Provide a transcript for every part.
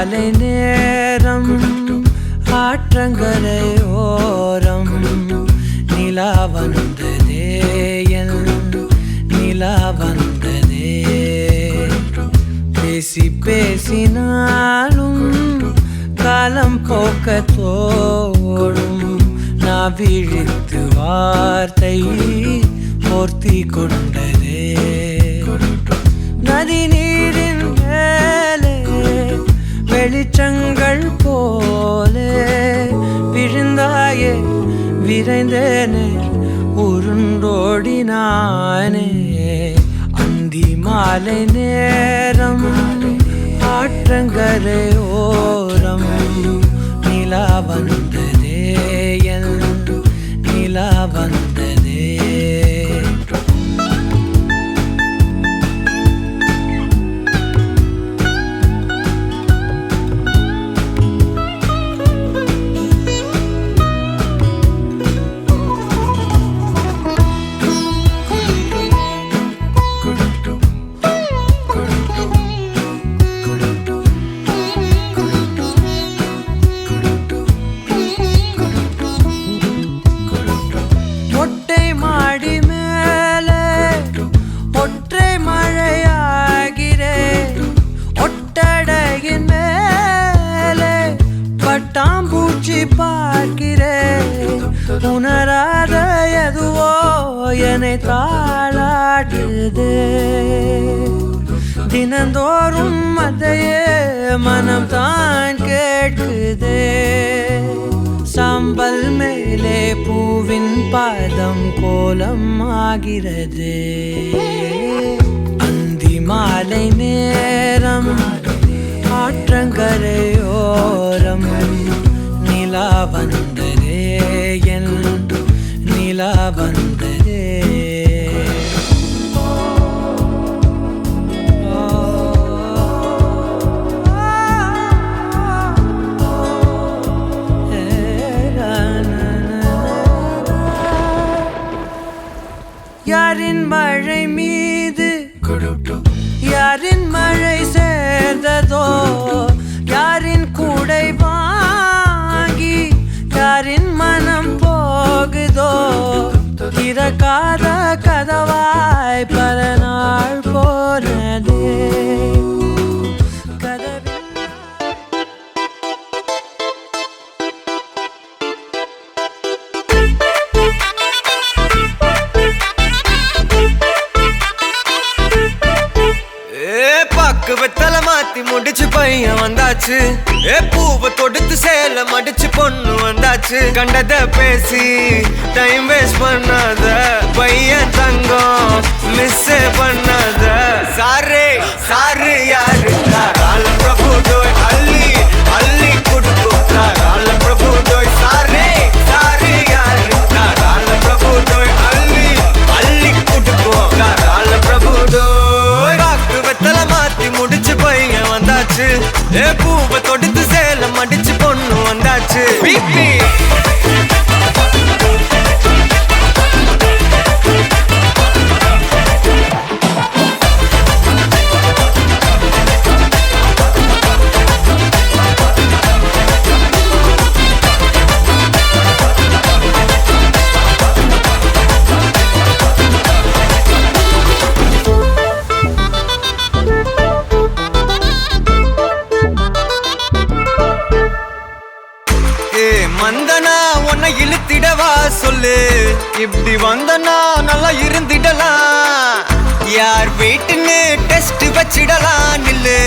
மாலை நேரம் ஆற்றங்கரையோரம் நிலா வந்ததே என் நிலா வந்ததே பேசி பேசினாலும் காலம் போக்க தோடும் நான் விழித்து வார்த்தை போர்த்தி கொண்டதே நதி நீரின் மேலே வெளிச்சங்கள் போலே விழுந்தாயே விரைந்தேனே உருண்டோடினானே அந்தி மாலை நேரம் ஆற்றங்கரையோரம் நிலா வந்ததே என் நிலா வந்ததே உணராத எதுவோ என்னை தாளாட்டுதே தினந்தோறும் அதையே மனம் தான் கேட்குதே சாம்பல் மேலே பூவின் பாதம் கோலம் ஆகிறது அந்தி மாலை நேரம் ஆற்றங்கரையோரம் நிலா வந்ததே என் நிலா வந்ததே யாரின் மழை மீது யாரின் மழை சேர்ந்ததோ யாரின் கூடை வாங்கி யாரின் மனம் போகுதோ திறக்காத கதவாய் பல நாள் போனதே வெத்தலை மாத்தி முடிச்சு பையன் வந்தாச்சு பூவை தொடுத்து சேல மடிச்சு பொண்ணு வந்தாச்சு கண்டத பேசி டைம் வேஸ்ட் பண்ணாத பையன் தங்கம் மிஸ் பண்ணாத சாரு சாரு யாரு கால பிரபு டோய் அள்ளி அள்ளி குடுக்கும் கால பிரபு டோய் சாரு சாரு யாரு கால பிரபு டோய் அள்ளி அள்ளி குடுக்கும் கால பிரபு டோய் வெத்தலை மாத்தி முடிச்சு பையன் வந்தாச்சு பூவை தொடுத்து சேல மடிச்சு பொண்ணு வந்தாச்சு வந்தனா உன்னை இழுத்திடவா சொல்லு இப்படி வந்தனா நல்லா இருந்திடலாம் யார் வெயிட்னு டெஸ்ட் வச்சிடலாம் நில்லு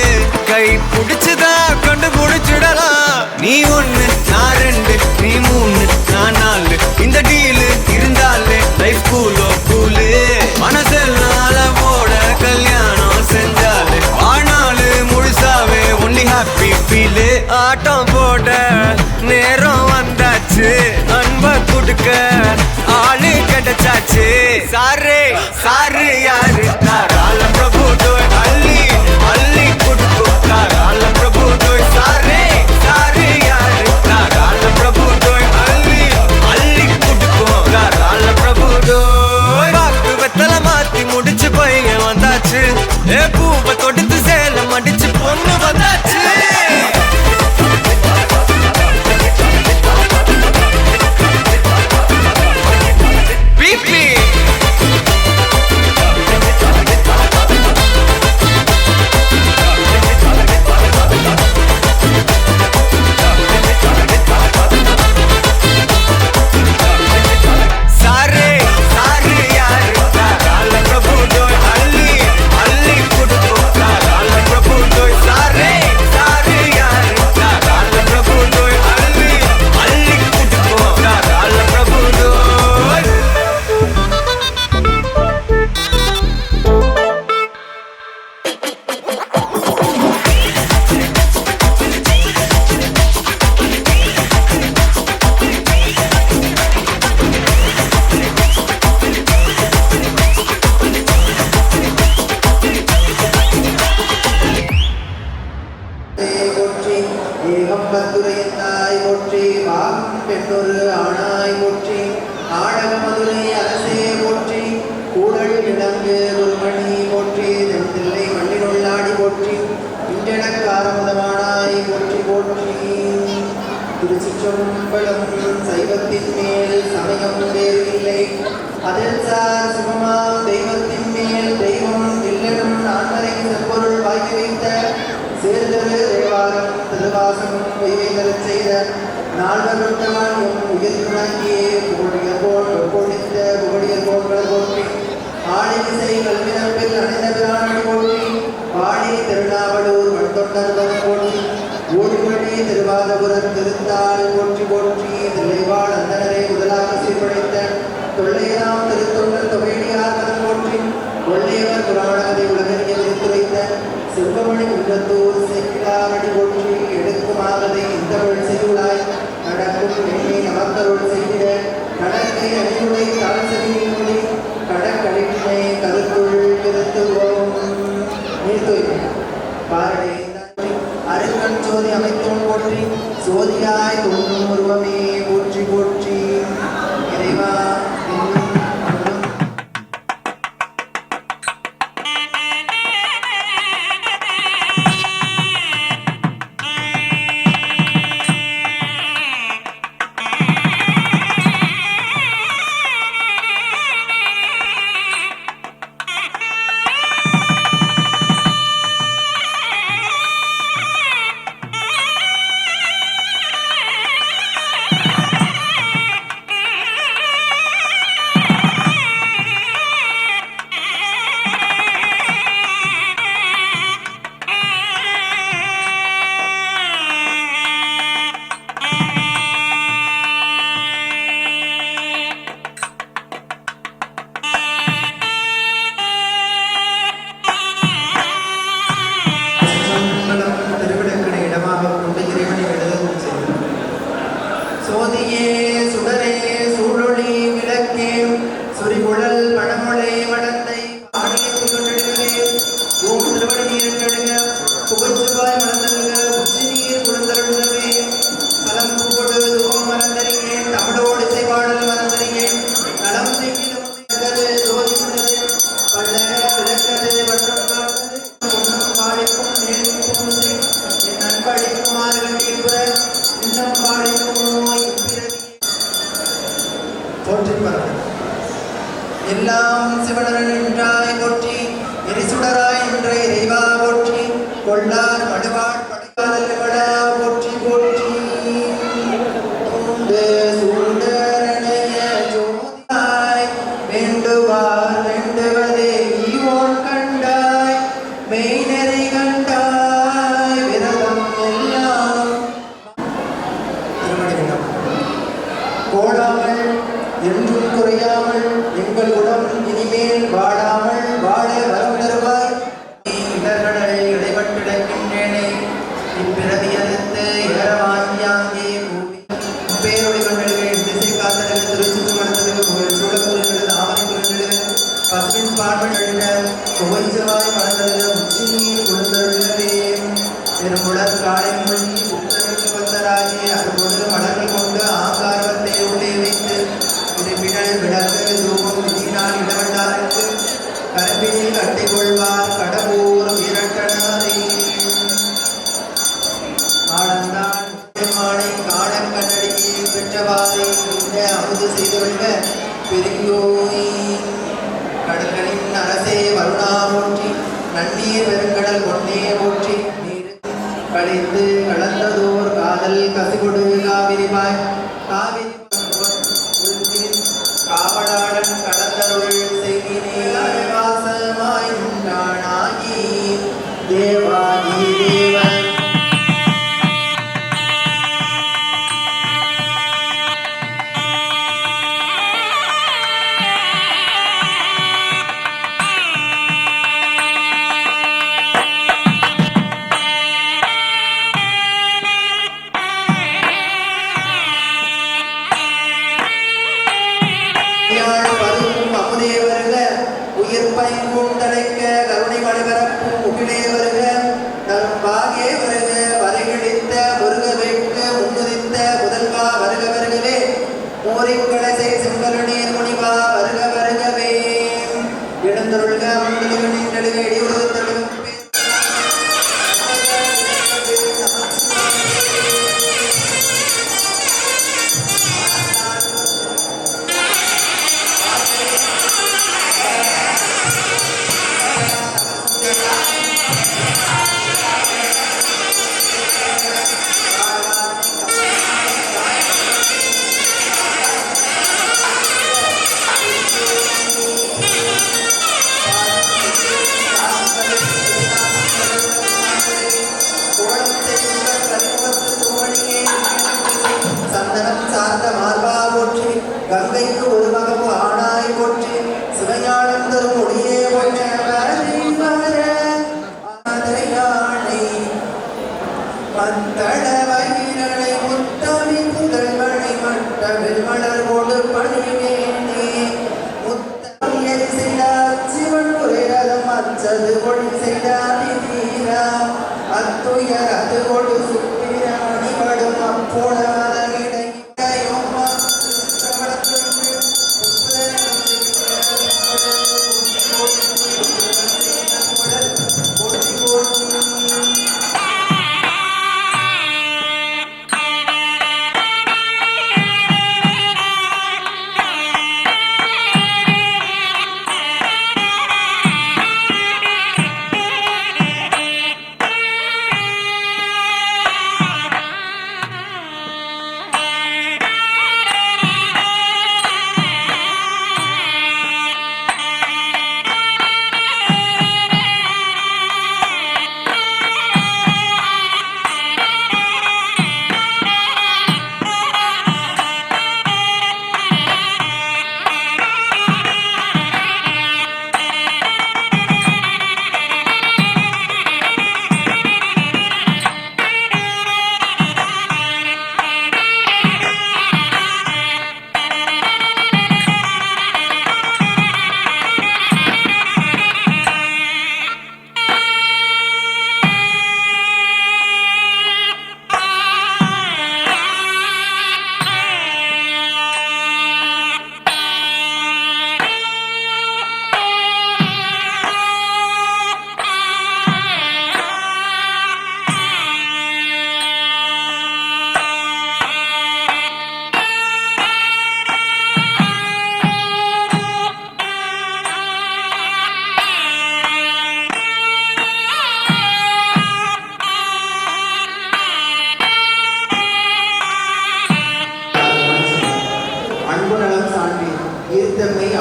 கை பிடிச்சுதா கொண்டு முடிச்சிடலாம் நீ ஒண்ணு நான் ரெண்டு நீ மூணு நான் நாலு இந்த டீலு இருந்தாலே லைஃப் கூலோ கூலு மனசெல்லாம் அளவோட கல்யாணம் செஞ்சாலே ஆனாலு முழுசாவே ஒன்லி ஹாப்பி ஃபீலு ஆட்டம் போட நேரம் வந்தாச்சு அன்ப குடுக்க ஆளு கிடைச்சாச்சு சாரு சாரு யாரு கால பிரபு டோய் அள்ளி அள்ளி குடுக்கும் கால பிரபு டோய் சாரு சாரு யாரு கால பிரபு டோய் அள்ளி அள்ளி குடுக்கும் கால பிரபு டோய் வெத்தலை மாத்தி முடிச்சு பையன் வந்தாச்சு பூவை தொடுத்து சேல மடிச்சு பொண்ணு வந்தாச்சு பெண்ணொரு ஆணாய் போற்றி ஆடக மதுரை அரசே போற்றி கூடல் விளங்கு குருமணி போற்றி தென்தில்லை மண்ணினுள்ளாடி போற்றி இன்றெனக்காரமுதமானாய் போற்றி போற்றி திருச்சிற்றம்பலம் சைவத்தின் மேல் சமயம் வேறு இல்லை அதில் சார் சிவமாம் தெய்வத்தின் மேல் தெய்வம் இல்லெனும் நான்மறை செப்பொருள் வாய்க்க வைத்த சேர்தரு தேவாரம் திருவாசகம் வைவைதல் செய்த நால்வருட்டான் உயிர் துணங்கியே புகழியர் போல் பொழித்த புகழியர் போன்கள் போற்றி ஆடிசை கல்வினப்பில் அணிந்த பிராணி போற்றி பாடி திருநாவலூர் மண்தொண்டர்பம் போற்றி ஓடிமணி திருவாதபுரம் திருத்தாள் போற்றி போற்றி தில்லைவாழ் அந்தனரை முதலாக சீர்படைத்த தொல்லையாம் திருத்தொண்டர் தொகையடியார் கதம் போற்றி கொள்ளையவர் புராணகதை உலகறிய விரித்துரைத்த சிவமணி குன்றத்தூர் சேக்கிடாரடி போற்றி எடுக்குமாகதை இந்தமிழ் செய்யுளாய் நடக்கும் எண்ணை நமக்கருள் செய்திட கடற்கை அணியுடை தாழ்செவியின் மொழி கடற்கடிமை கருத்துள் திருத்துவோம் நீர் தூய்மை பாரடை அருங்கண் சோதி அமைத்தோன் போற்றி சோதியாய் தோன்றும் உருவமே போற்றி போற்றி இறைவா சோதியே சுடரே சூழொளி விளக்கே சுரிகுழல் மணமொழை மடந்தை ஆடிய புகழ்நடுகவே ஓம் திருவடி நீர் நடுக புகழ்ச்சுவாய் மலர்ந்தருக உச்சி நீர் குழந்தருகவே கலம் புகழு தூபம் மறந்தறிகேன் தமிழோடு இசைப்பாடல் மறந்தறிகேன் நலம் செய்கிலும் ஜோதி உள்ளது பல்லக விளக்கது வட்டம் காட்டது பொன்னம் பாடிக்கும் நேர்க்கும் பூசை என் நண்பழிக்குமாறுகள் தீர்ப்புற இன்னம் பாடிக்கும் எல்லாம் சிவனராய் போற்றி எரிசுடராய் என்ற இறைவா போற்றி கொள்ளார் மடுவாள் படைக்காதல்களா போற்றி போற்றி சூண்டரணைய ஜோதியாய் வேண்டுவார் வேண்டுவதே ஈவோன் கண்டாய் மெய்நெறி கண்டாய் விரதம் எல்லாம் கோடாமல் என்றும் குறையாமல் எங்கள் குலம் இனிமேல் வாடாமல் வாழ வரம் தருவாய் இடர்களை இடைப்பட்டிடக்கின்றேனே இப்பிறவி அறுத்து ஏறவாங்கியாங்கே பேரொழி கொண்டிருக்கிறேன் திசை காத்தலுக்கு திருச்சிட்டு மனத்தலுக்கு புகழ் சூழக்குறிகள் ஆவணி குறிப்பிடுக பசுவின் பார்வையிட புகைச்சவாய் மனதலுக உச்சி நீர் குழுந்தருகவே பெருங்குளர் காலை மொழி புத்தருக்கு பத்தராகி அறுபொழு மலர்கள் கொண்டு ஆங்காரத்தை உள்ளே வைத்து விடல் விளக்கு தூபம் விதினால் இடவண்டாருக்கு கரம்பினில் கட்டை கொள்வார் கடவுர் விரட்டனாரே ஆனந்தான் மானை காண கண்ணடியை பெற்றவாறே இந்த அமுது செய்து கொள்க பெருகியோய் கடற்களின் அரசே வருணா போற்றி நன்னீர் பெருங்கடல் கொண்டே போற்றி நீர் கழித்து கலந்ததோர் காதல் கசிகொடு காவிரிவாய் காவிரி காவலாளன் கடந்தருள் செய்தினே வாசமாய் உண்டானாகி தேவாதி தேவன் உயிர் பைங்கும் தலைக்க கருணை மணிபரப்பும் முகிலே வருக தரும் பாகே வருக வரைகிழித்த முருக வேட்க முன்னுதித்த முதல்வா வருக வருகவே எழுந்தருள்க மண்டலிகளின் நடுவே இடியுறு தழுவும் கங்கைக்கு ஒரு மகவு ஆனாய் போற்றி சிவஞானம் தரும் ஒளியே மத்தளவயிரனை முத்தமி புதல்வனை மட்டவில் மலர்வோடு பணிவேனே முத்தமியை செய்தார் சிவன் உரையதும் அச்சது ஒளி செய்தார் வீரா அத்துயர் அது ஒடு சுத்திராணி படும் அப்போட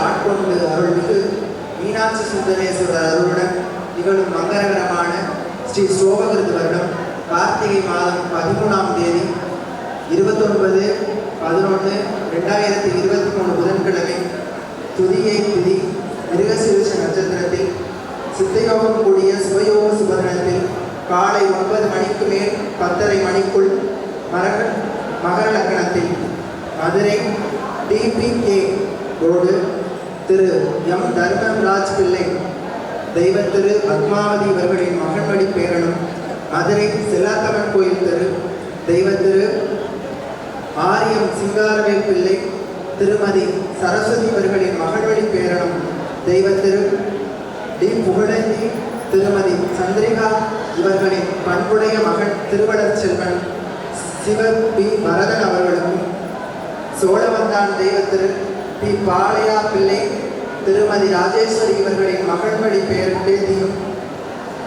ஆட்கொண்டு அருள்மிகு மீனாட்சி சுந்தரேஸ்வரர் அருளுடன் நிகழும் மங்களகரமான ஸ்ரீ சோபகிருது வருடம் கார்த்திகை மாதம் 13ஆம் தேதி 29/11/2023 புதன்கிழமை துதியை திதி மிருகசீரிஷ நட்சத்திரத்தில் சித்தயோகம் கூடிய சுபயோக சுபதினத்தில் காலை 9 மணிக்கு மேல் 10:30 மணிக்குள் மகர லக்னத்தில் மதுரை டிபிகே ரோடு திரு எம் தர்மராஜ் பிள்ளை தெய்வத்திரு பத்மாவதி இவர்களின் மகன்வழி பேரனும் மதுரை செல்லாத்தம்மன் கோயில் தெரு தெய்வத்திரு ஆரியம் சிங்காரவேல் பிள்ளை திருமதி சரஸ்வதி இவர்களின் மகன்வழி பேரனும் தெய்வத்திரு டி புகழேந்தி திருமதி சந்திரிகா இவர்களின் பண்புடைய மகன் திருவளர் செல்வன் சிவ பி பரதன் அவர்களுக்கும் சோழவந்தான் தெய்வத்திரு பி பாளையா பிள்ளை திருமதி ராஜேஸ்வரி இவர்களின் மகள்வழி பேத்தியும்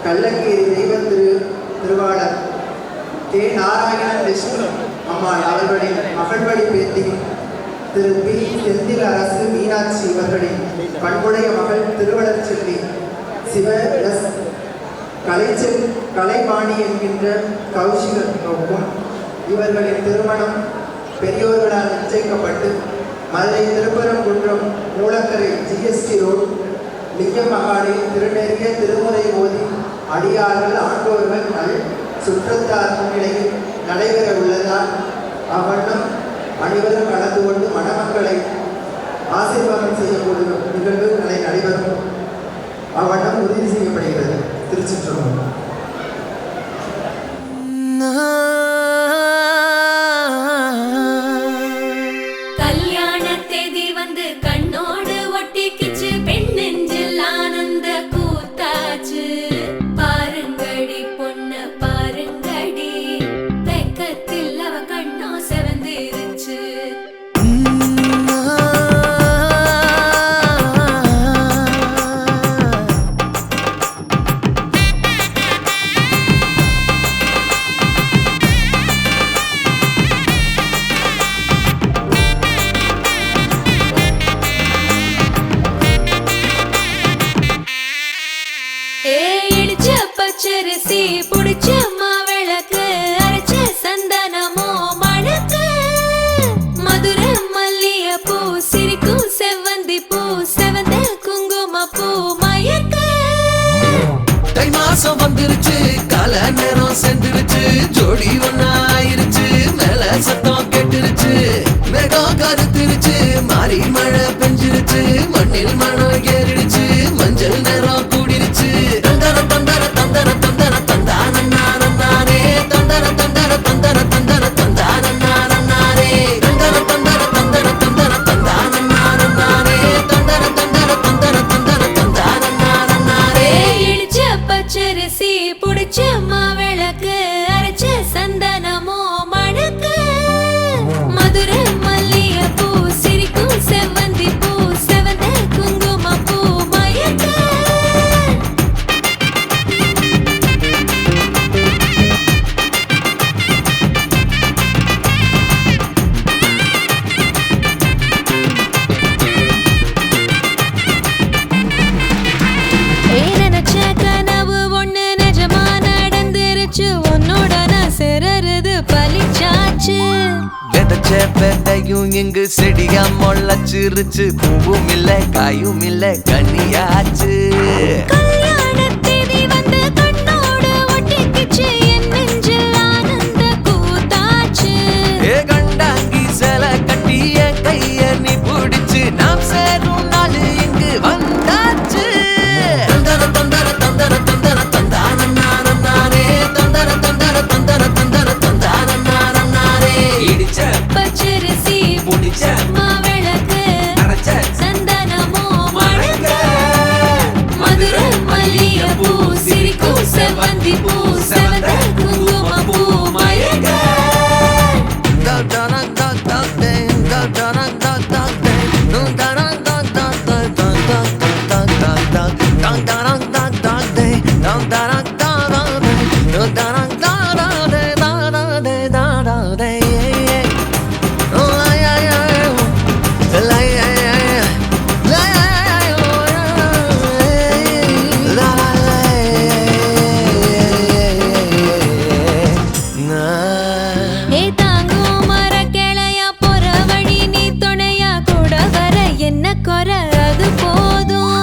கள்ளங்கேரி தெய்வத்திரு திருவாளர் கே நாராயணன் விஷ்ணு அம்மாள் அவர்களின் மகள்வழி பேத்தியும் திரு பி செந்தில் அரசு மீனாட்சி இவர்களின் பண்புடைய மகள் திருவளர் செல்வி சிவ எஸ் கலைபாணி என்கின்ற கௌஷிகனுக்கும் இவர்களின் திருமணம் பெரியோர்களால் நிச்சயிக்கப்பட்டு மதுரை திருப்பரங்குன்றம் மூலக்கரை ஜிஎஸ்டி ரோட் லிங்க மகாலில் திருநெறிய திருமுறை ஓதி அடியார்கள் ஆண்டோர்கள் சுற்றத்தார் முன்னிலையில் நடைபெற உள்ளதால் அவ்வண்ணம் அனைவரும் கலந்து கொண்டு மணமக்களை ஆசீர்வாதம் செய்யக்கூடிய நிகழ்வு நடைபெறும் அவ்வண்ணம் உறுதி செய்யப்படுகிறது. திருச்சிற்றம்பலம். கல்யாண தேதி வந்து கண்ணோடு ஒட்டிக்கிச்சு பெண் நெஞ்சில் பச்சரிசி புடிச்ச மாவிளக்கு அரைச்ச சந்தனமோ மணக்கு மதுரை மல்லிய பூ சிரிக்கும் செவ்வந்தி பூ செவந்த குங்கும பூ மயக்க தை மாசம் வந்துருச்சு கால நேரம் சென்றுருச்சு ஜோடி ஒன்னாயிருச்சு மேல சத்தம் கேட்டுருச்சு மேகம் கருத்துருச்சு மாறி மழை பெஞ்சிருச்சு மண்ணில் மனம் ஏறிடுச்சு மஞ்சள் நேரம் கூடிருச்சு தந்தர தந்தர தந்தர தந்தர தந்தானே தந்தர தந்தர தந்தர தந்தர தந்தானே தந்தர தந்தர தந்தர தந்தர தந்தானே தந்தர தந்தர தந்தர தந்தர தந்தானே இடிச்ச பச்சரிசி புடிச்ச மாவிளக்கு அரைச்ச சந்தனமோ மணக்கு மதுரை மல்லிய பூ சிரிக்கும் செவ்வந்தி பூ செவந்த குங்கும பூ மயக்க நினைச்ச கனவு ஒண்ணு நிஜமா நடந்துருச்சு உன்னோட நான் சிறருது பலிச்சாச்சு விதைச்ச விதையும் இங்கு செடியா முளைச்சிருச்சு பூவும் இல்ல காயும் இல்ல கனியாச்சு கல்யாணத்தேதி வந்து கண்ணோடு ஒட்டிக்கிச்சு என் நெஞ்சில் ஆனந்த கூத்தாச்சு ஏ கண்டாங்கி சில கட்டிய கைய நீ பிடிச்சு நாம் சேரும் நாள் இங்கு வந்தாச்சு தந்தர தந்தர தந்தர தந்தர தந்தானே தந்தர தந்தர தந்தர தந்தர தந்தானே இடிச்ச பச்சரிசி புடிச்ச மாவிளக்கு அரைச்ச சந்தனமோ மணக்க மதுரை மல்லிய பூ சிரிக்கும் செவ்வந்தி பூ செவந்த குங்கும பூ மயக்க ஏ தாங்கும் மர கிளையா போற வழி நீ துணையா கூட வர என்ன குறை அது போதும்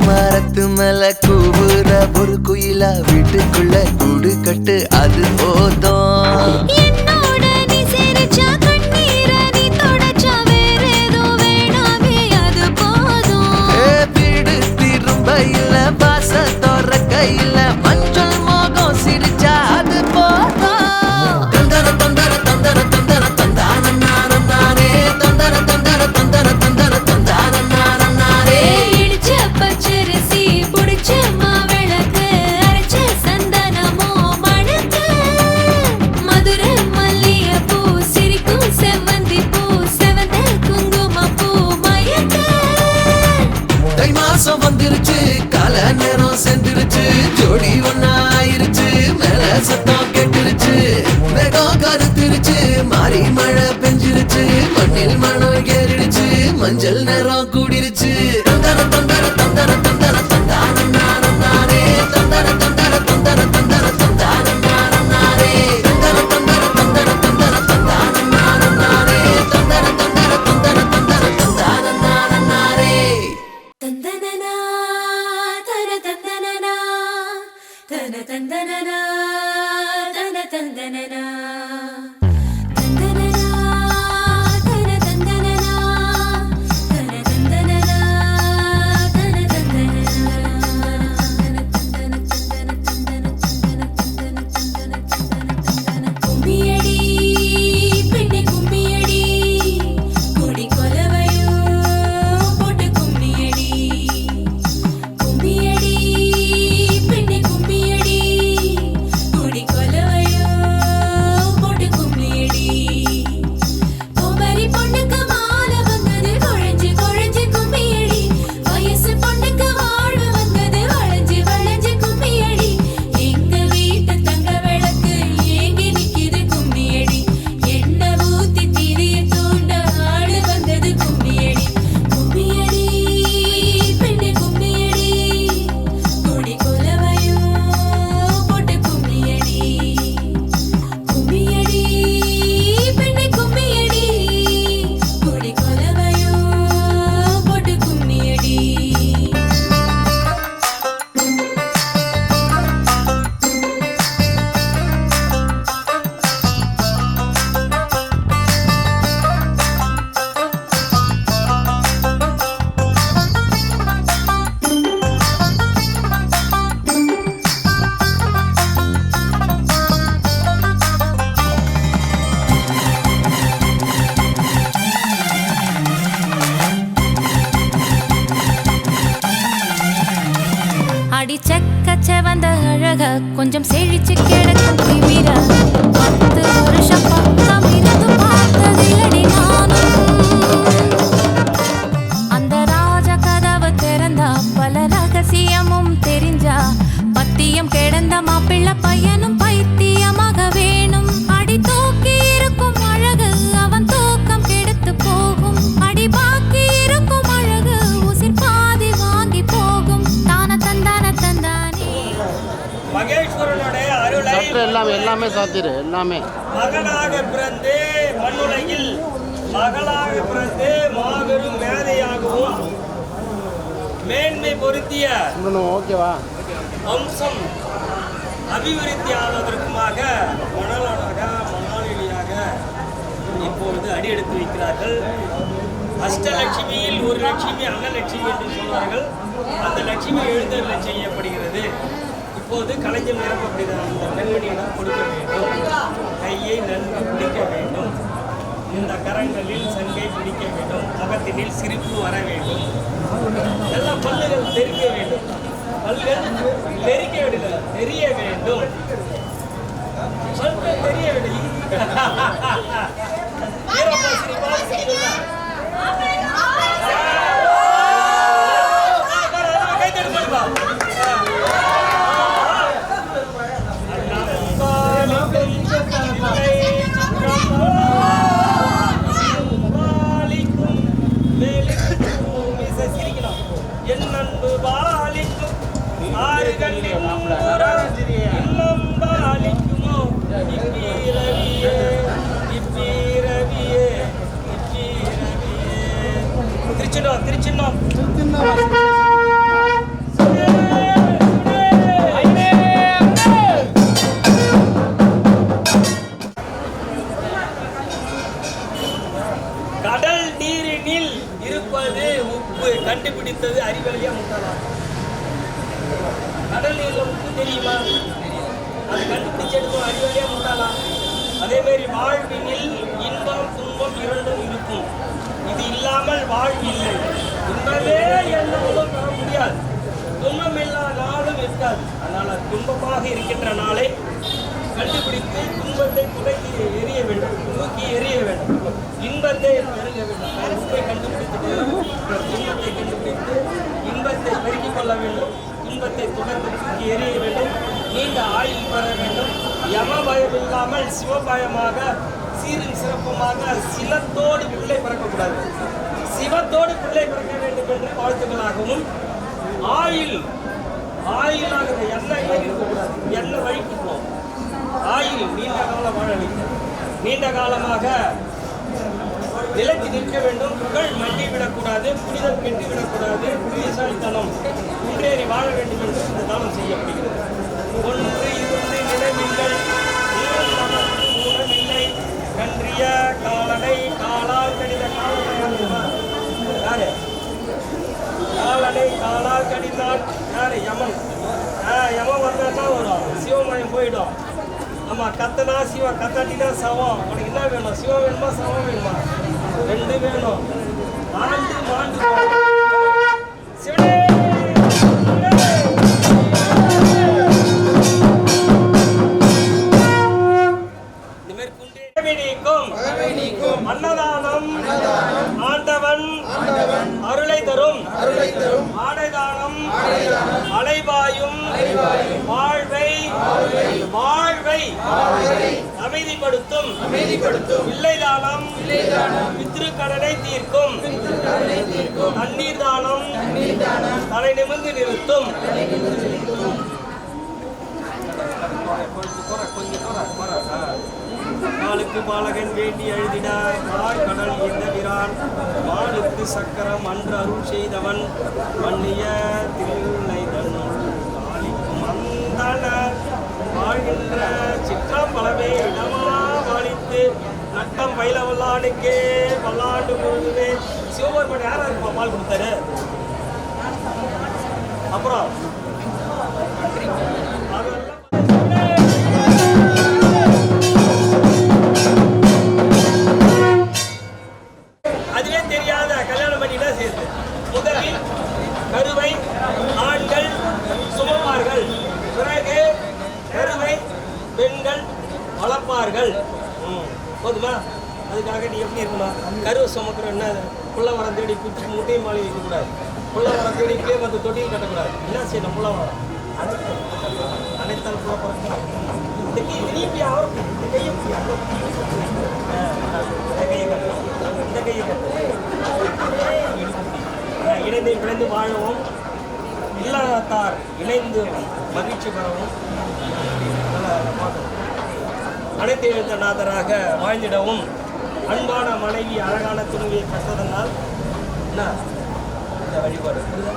மரத்து மேல கூவுற ஒரு குயிலா வீட்டுக்குள்ள கூடு கட்டு அது போதும் என்னோட நீ சிரிச்சா கண்ணீர நீ தொடச்சா வேற ஏதோ வேணாமே அது போதும் வீடு திரும்ப இல்ல பாச தோற கையில மஞ்சள் மோகம் சிரிச்சா அது போதும் தந்தர தந்தர தந்தர தந்தர தந்தானே தந்தர தந்தர தந்தர தந்தர தந்தானே இடிச்ச பச்சரிசி புடிச்ச மாவிளக்கு அரைச்ச சந்தனமோ மணக்க மதுரை மல்லிய பூ சிரிக்கும் செவ்வந்தி பூ செவந்த குங்கும பூ மயக்க தை மாசம் வந்துருச்சு கால நேரம் சென்றுருச்சு ஜோடி ஒன்னாயிருச்சு மேல சத்தம் கேட்டுருச்சு மேகம் கருத்துருச்சு மாறி மழை பெஞ்சிருச்சு மண்ணில் மனம் ஏறிடுச்சு மஞ்சள் நேரம் கூடிருச்சு தந்தர தந்தர தந்தர தந்தர தந்தானே தந்தர தந்தர தந்தர தந்தர தந்தானே தந்தர தந்தர தந்தர தந்தர தந்தானே தந்தர தந்தர தந்தர தந்தர தந்தானே தந்தனனா தன தந்தனனா தன தந்தனனா தன தந்தனனா தந்தனனா தன தந்தனனா தன தந்தனனா தன தந்தனனா கும்மியடி பெண்ணே கும்மியடி கொடி கொலவையோ போட்டு கும்மியடி கும்மியடி பெண்ணே கும்மியடி கொடி கொலவையோ அடி செக்க செவந்த அழக கொஞ்சம் செழிச்சு கிடக்கும் திமிர 10 வருஷம் பக்கம் இருந்து பார்த்ததில்லடி நானும் அந்த ராஜ கதவு திறந்தா பல ரகசியமும் தெரிஞ்சா பத்தியம் கிடந்த மாப்பிள்ள பையனும் பைத்தியமாக வேணும் அடி தூக்கி இருக்கும் அழகு அவன் தூக்கம் கெடுத்து போகும் அடி பாக்கி இருக்கும் அழகு உசிர் பாதி வாங்கி போகும் தான தந்தான தந்தானே மகேஸ்வரனுடைய அருளை எல்லாமே சாத்திரு எல்லாமே மகனாக பிறந்து மண்ணுலகில் மகளாக பிறந்து மாபெரும் மேதையாகவும் மேன்மை பொருத்திய ஓகேவா வம்சம் அபிவிருத்தி ஆவதற்குமாக மணாளியாக இப்பொழுது அடியெடுத்து வைக்கிறார்கள். அஷ்டலட்சுமியில் ஒரு லட்சுமி அன்னலட்சுமி என்று சொல்வார்கள். அந்த லட்சுமி எழுந்தருளை செய்யப்படுகிறது. இப்போது களஞ்சம் நிரப்பப்படுகிற அந்த பெண்மணியிடம் கொடுக்க வேண்டும். கையை நன்கு பிடிக்க வேண்டும். இந்த கரங்களில் சங்கை பிடிக்க வேண்டும். முகத்தினில் சிரிப்பு வர வேண்டும். எல்லாம் பல்லுகள் தெரிக்க வேண்டும். பல்கள் தெரிக்க விடல தெரிய வேண்டும். பல்கள் தெரிய வேண்டும். என் அன்பு பாலிக்கும் ஆறு கண்ணில் இன்னும் பாலிக்குமோ இப்பீரவியே இப்பீரவியே இப்பீரவியே. திருச்சின்னோம் கடல் நீரினில் இருப்பது உப்பு கண்டுபிடித்தது அறிவழியா முட்டாளா? கடல் நீர்ல உப்பு தெரியுமா? அது கண்டுபிடிச்செடுக்கும் அறிவழியா முட்டாளா? அதே மாதிரி வாழ்வினில் இன்பம் துன்பம் இரண்டும் இருக்கும். இது இல்லாமல் வாழ்வில்லை. இன்பமே என்னாலும் பெற முடியாது. துன்பம் இல்லா நாளும் இருக்காது. அதனால துன்பமாக இருக்கின்ற நாளை கண்டுபிடித்து துன்பத்தை துடைத்து எரிய வேண்டும், தூக்கி எரிய வேண்டும். இன்பத்தை பெருக வேண்டும். கருத்தை கண்டுபிடித்து இன்பத்தை கண்டுபிடித்து இன்பத்தை பெருக்கிக் கொள்ள வேண்டும். துன்பத்தை தொடர்ந்து தூக்கி எரிய வேண்டும். நீண்ட ஆயுள் பெற வேண்டும். யம பயம் இல்லாமல் சிவபயமாக சீரும் சிறப்புமாக சிலத்தோடு பிள்ளை பிறக்கக்கூடாது, சிவத்தோடு பிள்ளை பிறக்க வேண்டும் என்று வாழ்த்துக்களாகவும், ஆயுளாக எண்ணெய் இருக்கக்கூடாது, எண்ணெய் வழிக்கு போகும். ஆயுள் நீண்ட காலம் வாழ வேண்டும். நீண்ட காலமாக நிலைத்து நிற்க வேண்டும். புகழ் மண்டிவிடக்கூடாது, புனிதம் கெட்டுவிடக்கூடாது. புரிசாலித்தனம் முன்னேறி வாழ வேண்டும் என்று இந்த தானம் செய்யப்படுகிறது. ஒன்று இரண்டு நிலைமைகள் ஊனமில்லை கன்றிய காலனை காலால் கடித யாரு காலனை காலால் கடித்தான் யாரு? யமன். யமன் வந்தா வரும், சிவமயம் போயிடும். ஆமா, கத்தனா சிவம், கத்தாட்டினா சவம். உனக்கு என்ன வேணும்? சிவம் வேணுமா சவம் வேணுமா? ரெண்டு வேணும். ஆண்டு மாண்டு சிவனே அன்னதானம் ஆண்டவன் அருளை தரும். ஆடைதானம் அலைபாயும் வாழ்வை அமைதிப்படுத்தும். இல்லைதானம் பித்ருக்கடனை தீர்க்கும். தண்ணீர் தானம் தலை நிமிர்ந்து நிறுத்தும். நாளுக்கு பாலகன் வேண்டி எழுதினார் கடல் எந்தவிரான் மாலுக்கு சக்கரம் அன்று அருள் செய்தவன் மன்னிய திருநை தன்னுள் ஆளிக்கும் அந்தனர் வாழ்கின்ற சிற்றம்பலமே இடமா வாழித்து நட்டம் பயில வல்லானுக்கே பல்லாண்டு முழுதுமே. சிவபெருமான் யாரா இருப்பா பால் கொடுத்தாரு? அப்புறம் அதுவே தெரியாத கல்யாணம் பண்ணிதான் சேர்த்து முதலில் கருவை ஆண்கள் சும போதுமா? அதுக்காக நீ எப்படி இருக்கணும்? கருவை சுமக்கிற என்ன புள்ள வரம் தேடி குச்சி முட்டையும் மாலை வைக்கக்கூடாது. புள்ள வரம் தேடிக்கிட்டே வந்து தொட்டியில் கட்டக்கூடாது. என்ன செய்யணும்? புள்ள வரம் அனைத்தால் புள்ள பிறக்கணும். இந்த கையை இப்படி ஆகும். இந்த கையை இப்படி ஆகும். இந்த கையை கட்டணும். இந்த கையை கட்டணும். இணைந்து இணைந்து வாழவும், இல்லாதார் இணைந்து மகிழ்ச்சி பெறவும், அனைத்து எழுத்தநாதராக வாழ்ந்திடவும், அன்பான மனைவி அழகான துணியை பெற்றதனால் என்ன இந்த வழிபாடு இந்த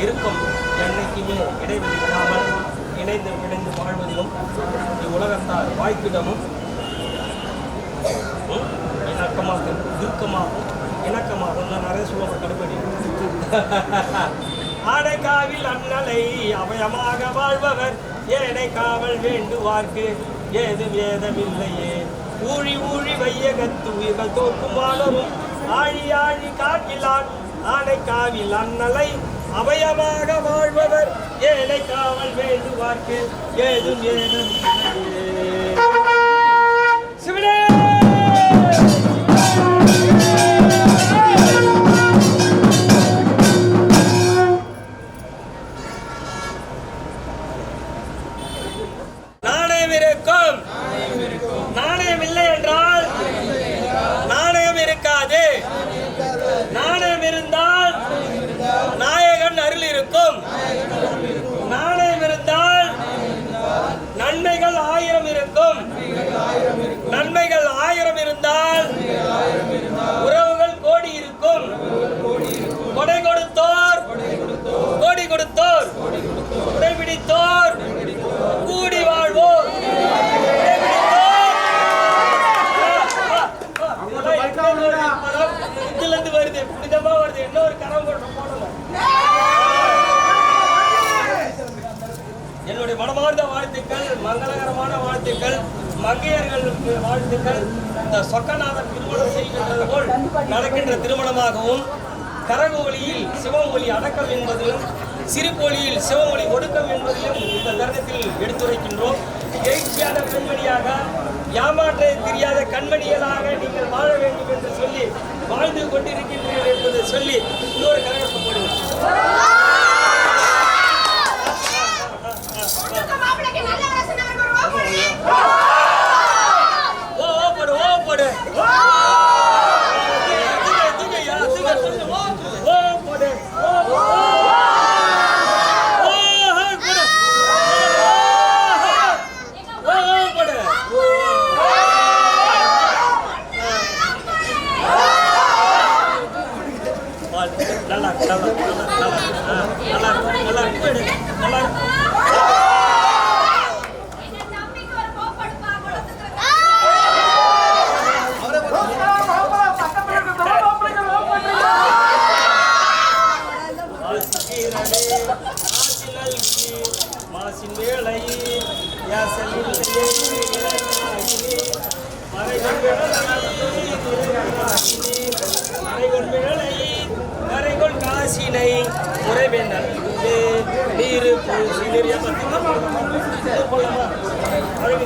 இருக்கும் என்னைக்குமே இடைவெளி இல்லாமல் இணைந்து இணைந்து வாழ்வதிலும் உலகத்தார் வாய்ப்பிடமும் இணக்கமாக இறுக்கமாகவும் இணக்கமாகவும் நான் நிறைய சொல்ல கடுப்படி ஆடைக்காவில் அண்ணலை அபயமாக வாழ்பவர் ஏனை காவல் வேண்டுவார்க்கு ஏது வேதமில்லையே ஊழி ஊழி வையகத்து உயிர்கள் தோற்குமானரும் ஆழி ஆழி காக்கிலான் ஆடைக்காவில் அண்ணலை அபயமாக வாழ்பவர் ஏனை காவல் வேண்டுவார்க்கு ஏதும் வேதமில்லையே. சிவனே நாணயம் இல்லை என்றால் நாணயம் இருக்காது. நாணயம் இருந்தால் நாயகன் அருள் இருக்கும். நாணயம் இருந்தால் நன்மைகள் 1000 இருக்கும். நன்மைகள் 1000 இருந்தால் உறவுகள் கோடி இருக்கும். கொடை கொடுத்தோர் கோடி கொடுத்தோர், கொடை பிடித்தோர் கூடி வாழ்வோர். வருது புனிதமா வருது. இன்னொரு கரம் போடணும். என்னுடைய மனமார்ந்த வாழ்த்துக்கள், மங்களகரமான வாழ்த்துக்கள், மங்கையர்களுக்கு வாழ்த்துக்கள். இந்த சொக்கநாதன் திருமணம் செய்கின்றது போல் நடக்கின்ற திருமணமாகவும், கரகோலியில் சிவமொழி அடக்கம் என்பதிலும், சிறுபொலியில் சிவமொழி ஒடுக்கம் என்பதிலும் இந்த தருணத்தில் எடுத்துரைக்கின்றோம். எழுச்சியான பெண்மணியாக, ஏமாற்ற தெரியாத கண்மணிகளாக நீங்கள் வாழ வேண்டும் என்று சொல்லி வாழ்ந்து கொண்டிருக்கின்றீர்கள் என்பதை சொல்லி இன்னொரு கரகோஷம் போடுவோம். காசினை உறவே நல்குவே நீரு பூசி நிறைய போலாமா? அழகு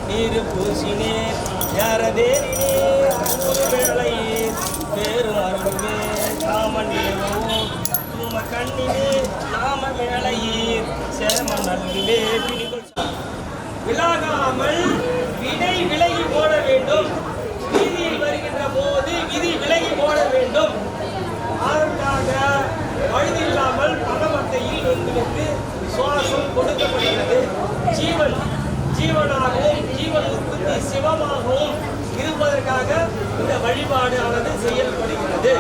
நீரு பூசினே யாரதேரினே ஒரு வேளையே பேரு அருள்வே காமனியோ தும்ம கண்ணினே நாம வேளையீர் சேம நல்குவே பிடிகள் விலகாமல் வினை விலகி போட வேண்டும். வீதியில் வருகின்ற போது விதி விலகி போட வேண்டும். அதற்காக வயது இல்லாமல் பணமட்டையில் உங்களுக்கு சுவாசம் கொடுக்கப்படுகிறது. ஜீவனாகவும் ஜீவன் உற்பத்தி சிவமாகவும் இருப்பதற்காக இந்த வழிபாடு ஆனது செய்யப்படுகிறது.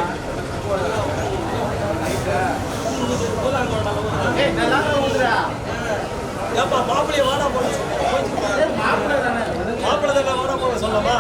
மாப்பிள்ளைய வாடா போட மாப்பிள்ளை தானே வாடா போட சொல்லமா?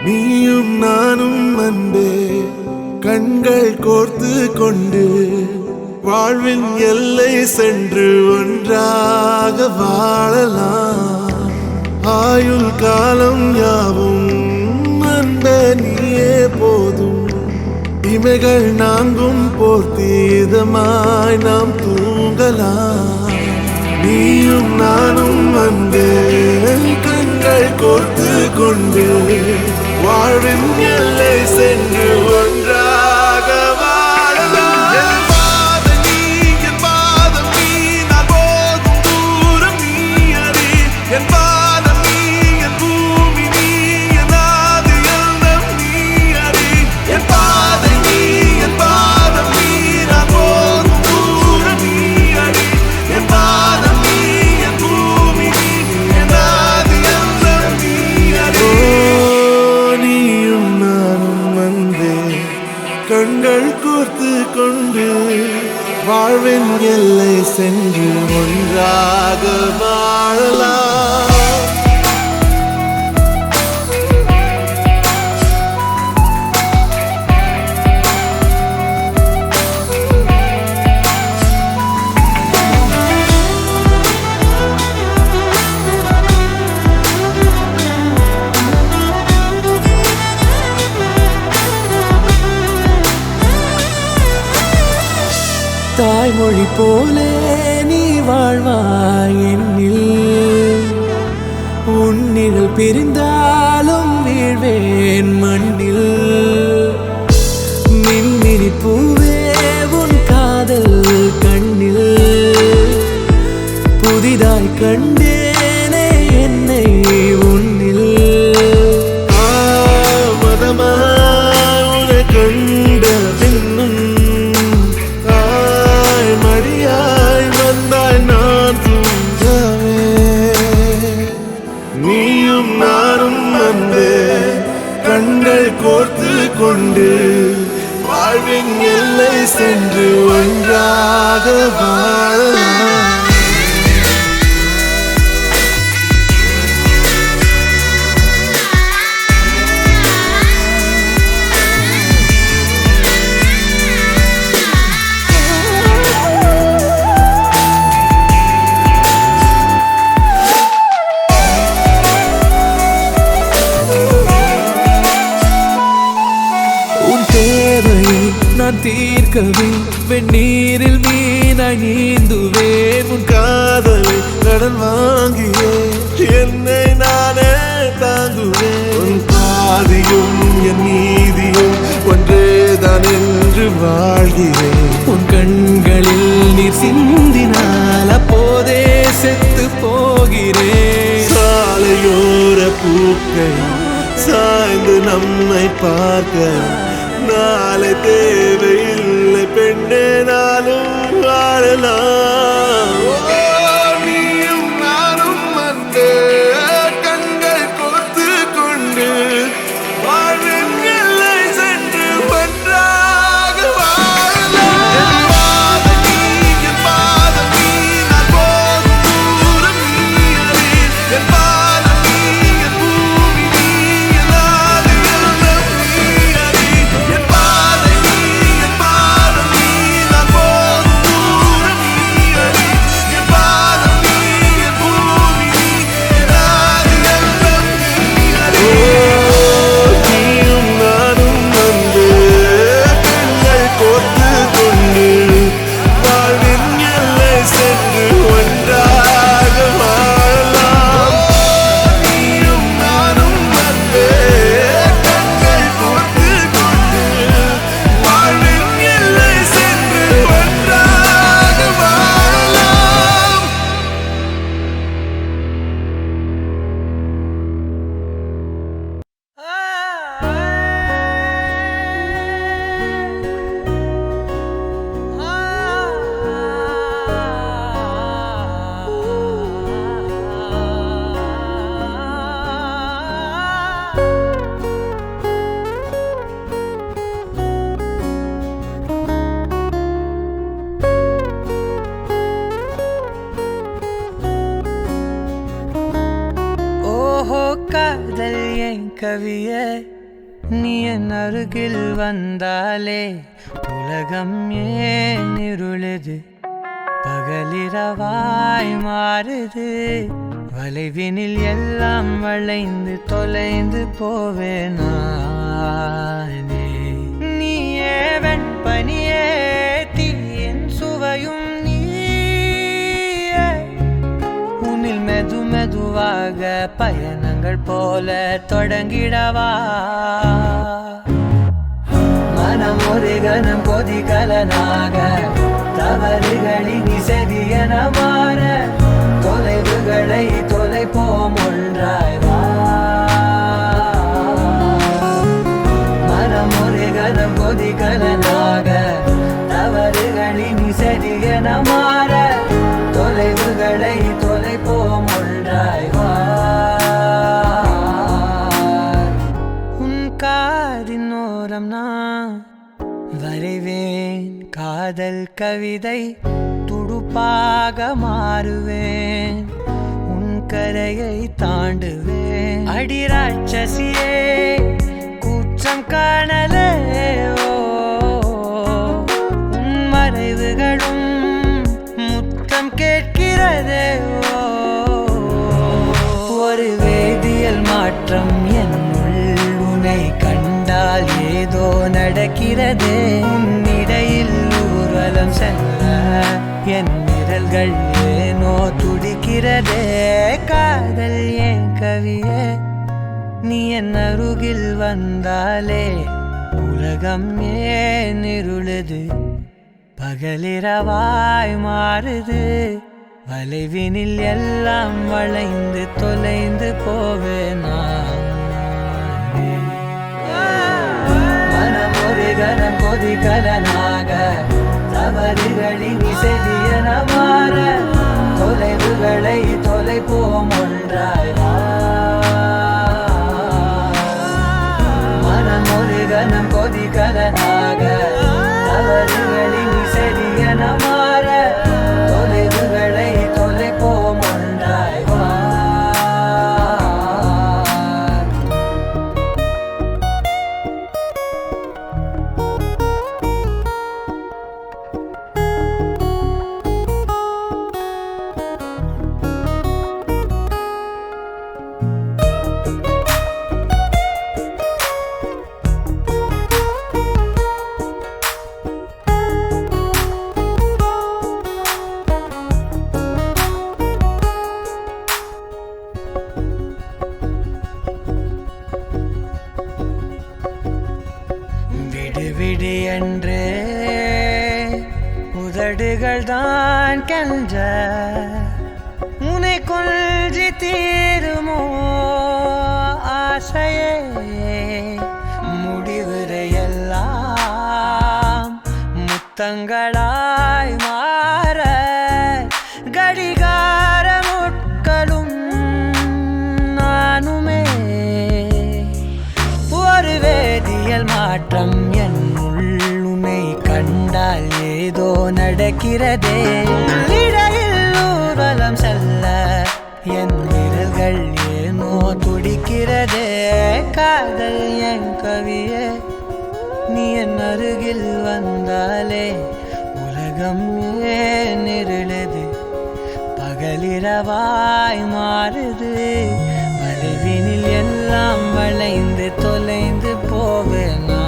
நீயும் நானும் அன்பே கண்கள் கோர்த்து கொண்டு வாழ்வின் எல்லை சென்று ஒன்றாக வாழலாம். ஆயுள் காலம் யாவும் அன்பே நீயே போதும். இமைகள் நான்கும் போர்த்தி இதமாய் நாம் தூங்கலாம். நீயும் நானும் அன்பே கண்கள் கோர்த்து கொண்டு வாழ்வின் எல்லை சென்று ஒன்றாக வாழலாம். என் பாதம் நீ, என் பாதம் நீ, நான் போகும் தூரம் நீ அறி. என் பாதம் நீ, என் பூமி நீ, என் ஆதி எல்லாம் நீ அறி. என் பாதம் நீ, என் பாதம் நீ, நான் போகும் தூரம் நீ அறி. என் பாதம் நீ, என் பூமி நீ, என் ஆதி எல்லாம் நீ அறி. நீயும் நானும் வந்தே கண்கள் கோர்த்து கொண்டு வாழ்வின் எல்லை சென்று ஒன்றாக வாழலாம். தாய்மொழி போலே நீ வாழ்வாய் என்னில். உன்னில் பிரிந்தாலும் வீழ்வேன் மண்ணில். மின்மினி பூவே உன் காதல் கண்ணில் புதிதாய் கண்டேனே என்னை உன்னில். மதமாய் கண்ட பின்னும் மடியாய் வந்தாய் நான் தூங்கவே. நீயும் நானும் வந்தே கண்கள் கோர்த்து கொண்டு வாழ்வின் எல்லை சென்று ஒன்றாக வாழலாம். நான் தீர்க்கவே வெந்நீரில் மீனாய் நீந்துவேன் உன் காதலை கடன் வாங்கியே என்னை நானே தாங்குவேன் உன் பாதியும் என் நீதியும் ஒன்றேதான் என்று வாழ்கிறேன் உன் கண்களில் நீர் சிந்தினால் அப்போதே செத்து போகிறேன் சாலையோர பூக்கள் சாய்ந்து நம்மை பார்க்க நாளை தேவையில்லை பெண்ணே நானும் வாழலாம் நீயும் நானும் வந்து கண்கள் கோர்த்து கொண்டு வாழ்வின் எல்லை சென்று ஒன்றாக வாழலாம் என் பாதம் நீ நான் போகும் தூரம் நீ அறி என் பாதம் நீ என் பூமி நீ என் ஆதி எல்லாம் நீ அறி என் பாதை நீ என் பாதம் நீ நான் போகும் தூரம் நீ அறி என் பாதம் நீ என் பூமி நீ என் ஆதி எல்லாம் நீ அறி நீயும் நானும் வந்து கண்கள் கோர்த்து கொண்டு வாழ்வின் எல்லை சென்று ஒன்றாக வாழலாம் நீயும் நானும் வந்து கண்கள் கோர்த்து கொண்டு வாழ்வின் எல்லை சென்று ஒன்றாக வாழலாம் ஓஹோ காதல் என் கவிய நீ என் அருகில் வந்தாலே உலகம் ஏன் இருளுது பகலிரவாய் மாறுது வளைவினில் எல்லாம் வளைந்து தொலைந்து போவேனானே நீயே வெண்பனியே தீயின் சுவையும் நீயே உன்னில் மெது மெதுவாக பயணங்கள் போல தொடங்கிடவா மனம் ஒரு கணம் கொதிகலனாக தவறுகளின் செவியன மாற தொலைவுகளை தொலைப்போம் ஒன்றாய் வா மனம் ஒரு கணம் கொதிகலனாக தவறுகளின் செவியன மாற தொலைவுகளை தொலைப்போம் ஒன்றாய் வா உன் காதின் ஓரம் நான் வரைவேன் காதல் கவிதை துடுப்பாக மாறுவேன் உன் கரையை தாண்டுவேன் அடி ராட்சசியே கூச்சம் காணலே ஓ உன் மறைவுகளும் முத்தம் கேட்கிறதே ஓ ஒரு வேதியியல் மாற்றம் என்னுள் உன்னை கண்டால் ஏதோ நடக்கிறதே உன்னிடையில் ஊர்வலம் செல்ல என் விரல்கள் ஏனோ துடிக்கிறதே காதல் ஏன் கவியே நீ என் அருகில் வந்தாலே உலகம் ஏன் இருளுது பகலிரவாய் மாறுது வளைவினில் எல்லாம் வளைந்து தொலைந்து போவேனா மனம் ஒரு கணம் கொதிகலனாக தவறுகளின் செவியன மாற தொலைவுகளை தொலைப்போம் ஒன்றாய் வா மனம் ஒரு கணம் கொதிகலனாக தவறுகளின் செவியன மாற தொலைவுகளை தொலைப்போம் ஒன்றாய் வா உதடுகள் தான் கென்ற உன்னை கொள்ஜி தீருமோ ஆசையே முடிவுரையெல்லாம் முத்தங்களாய் மாற கடிகார முட்களும் நானுமே ஒரு வேதியியல் மாற்றம் என்னுள் உன்னை கண்டால் ஏதோ நடக்கிறதே இடையில் ஊர்வலம் செல்ல என் விரல்கள் ஏனோ துடிக்கிறதே காதல் என் கவியே நீ என் அருகில் வந்தாலே உலகம் ஏன் இருளது பகலிரவாய் மாறுது வளைவினில் எல்லாம் வளைந்து தொலைந்து போவேனா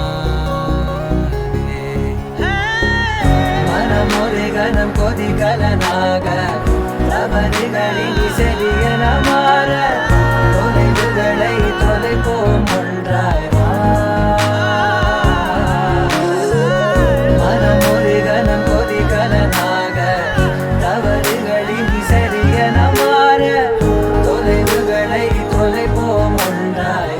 மனம் ஒரு கணம் கொதிகலனாக தவறுகளில் சரியன மாற தொலைவுகளை தொலைப்போம் ஒன்றாய் மனம் ஒரு கணம் கொதிகலனாக தவறுகளில் சரியன மாற தொலைவுகளை தொலைப்போம் ஒன்றாய்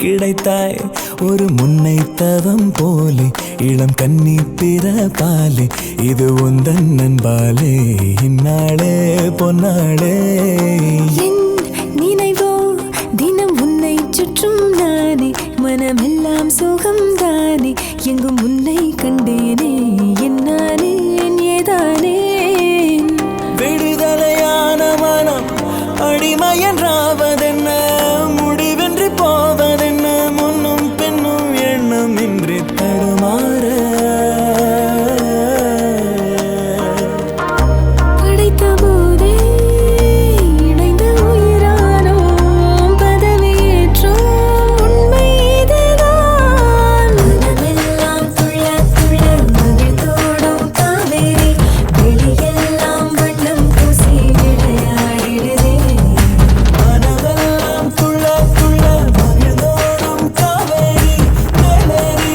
கிடைத்தாய் ஒரு முன்னைத்தவம் போலே இளம் கன்னி பிறப்பாலே இது உந்தன் நண்பாலே இந்நாளே பொன்னாளே என் நினைவோ தினம் உன்னை சுற்றும் நானே மனமெல்லாம் சுகம்தானே எங்கும் உன்னை கண்டேனே என்னானே ஏதானே விடுதலையான மனம் அடிமையன்றாவதென்ன முடிவென்று போவதென்ன முன்னும் பின்னும் எண்ணம் இன்றி தடுமாற படைத்த போதே இணைந்த உயிரானோம் பதவியேற்றோம் உண்மை இதுதான் மனமெல்லாம் துள்ள துள்ள மகிழ்ந்தோடும் காவேரி வெளியெல்லாம் வண்ணம் பூசி விளையாடிடுதே மனதெல்லாம் துள்ள துள்ள மகிழ்ந்தோடும் காவேரி மேலேறி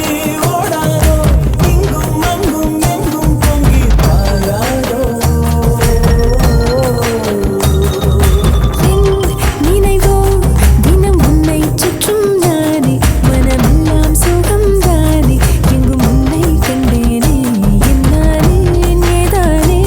ஓடாதோ இங்கும் அங்கும் எங்கும் பொங்கி பாயாதோ என் நினைவோ தினம் உன்னை சுற்றும் நானே மனமெல்லாம் சுகம்தானே எங்கும் உன்னை கண்டேனே என்னானே ஏதானே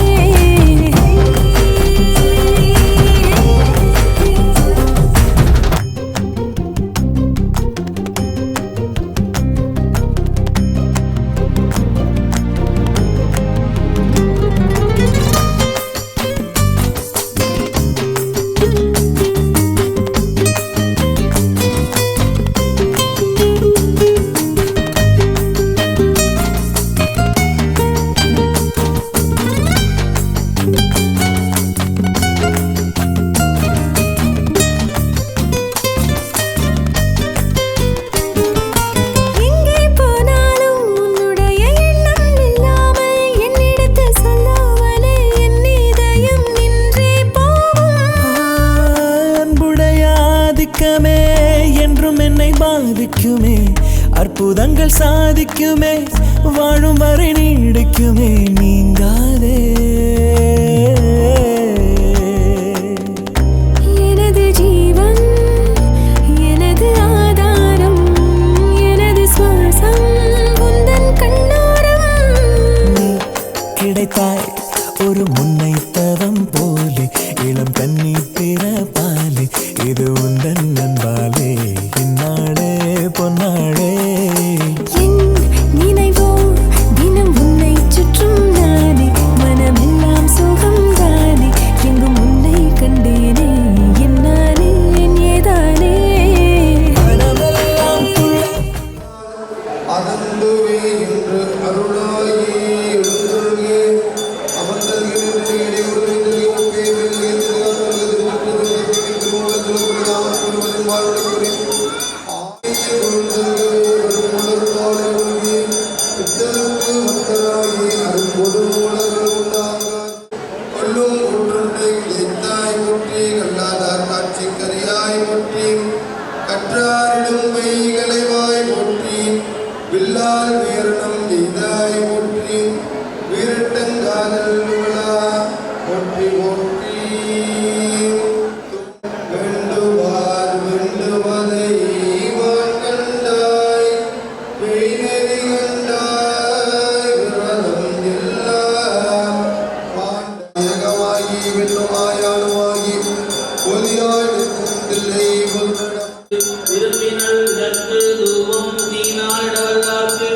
எங்கே போனாலும் உன்னுடைய எண்ணம் இல்லாமல் என்னிடத்தில் சொல்லாமலே என் இதயம் நின்றே போகும் அன்புடைய ஆதிக்கமே என்றும் என்னை பாதிக்குமே அற்புதங்கள் சாதிக்குமே வாழும் வரை நீடிக்குமே நீங்காதே எனது ஜீவன் எனது ஆதாரம் எனது சுவாசம் உந்தன் கண்ணோரம் நீ கிடைத்தாய் ஒரு முன்னைத்தவம் போலே இளம் கன்னி பிறப்பாலே இது உந்தன் நண்பாலே இந்நாளே பொன்னாளே என் நினைவோ தினம் உன்னை சுற்றும் நானே மனமெல்லாம் சுகம்தானே எங்கும் உன்னை கண்டேனே என்னானே போற்றி கற்றாரிடும் கைகளைவாய் போற்றி வில்லால் வீரணம் எய்தாய் போற்றி வீரட்டங்காதல் விழா போற்றி போற்றி வேண்டுவார் வேண்டுவதை ஈவான் கண்டாய் வெய்நெறி கண்டாய் விரதம் எல்லாம் பாண்டகமாகி வெல்லுமாயானுமாகி ஒலியாய் நிற்கும் தில்லை கொள்ளிடம் விரும்பினல் நட்பு தூபம் தீனாடவல்லாக்கு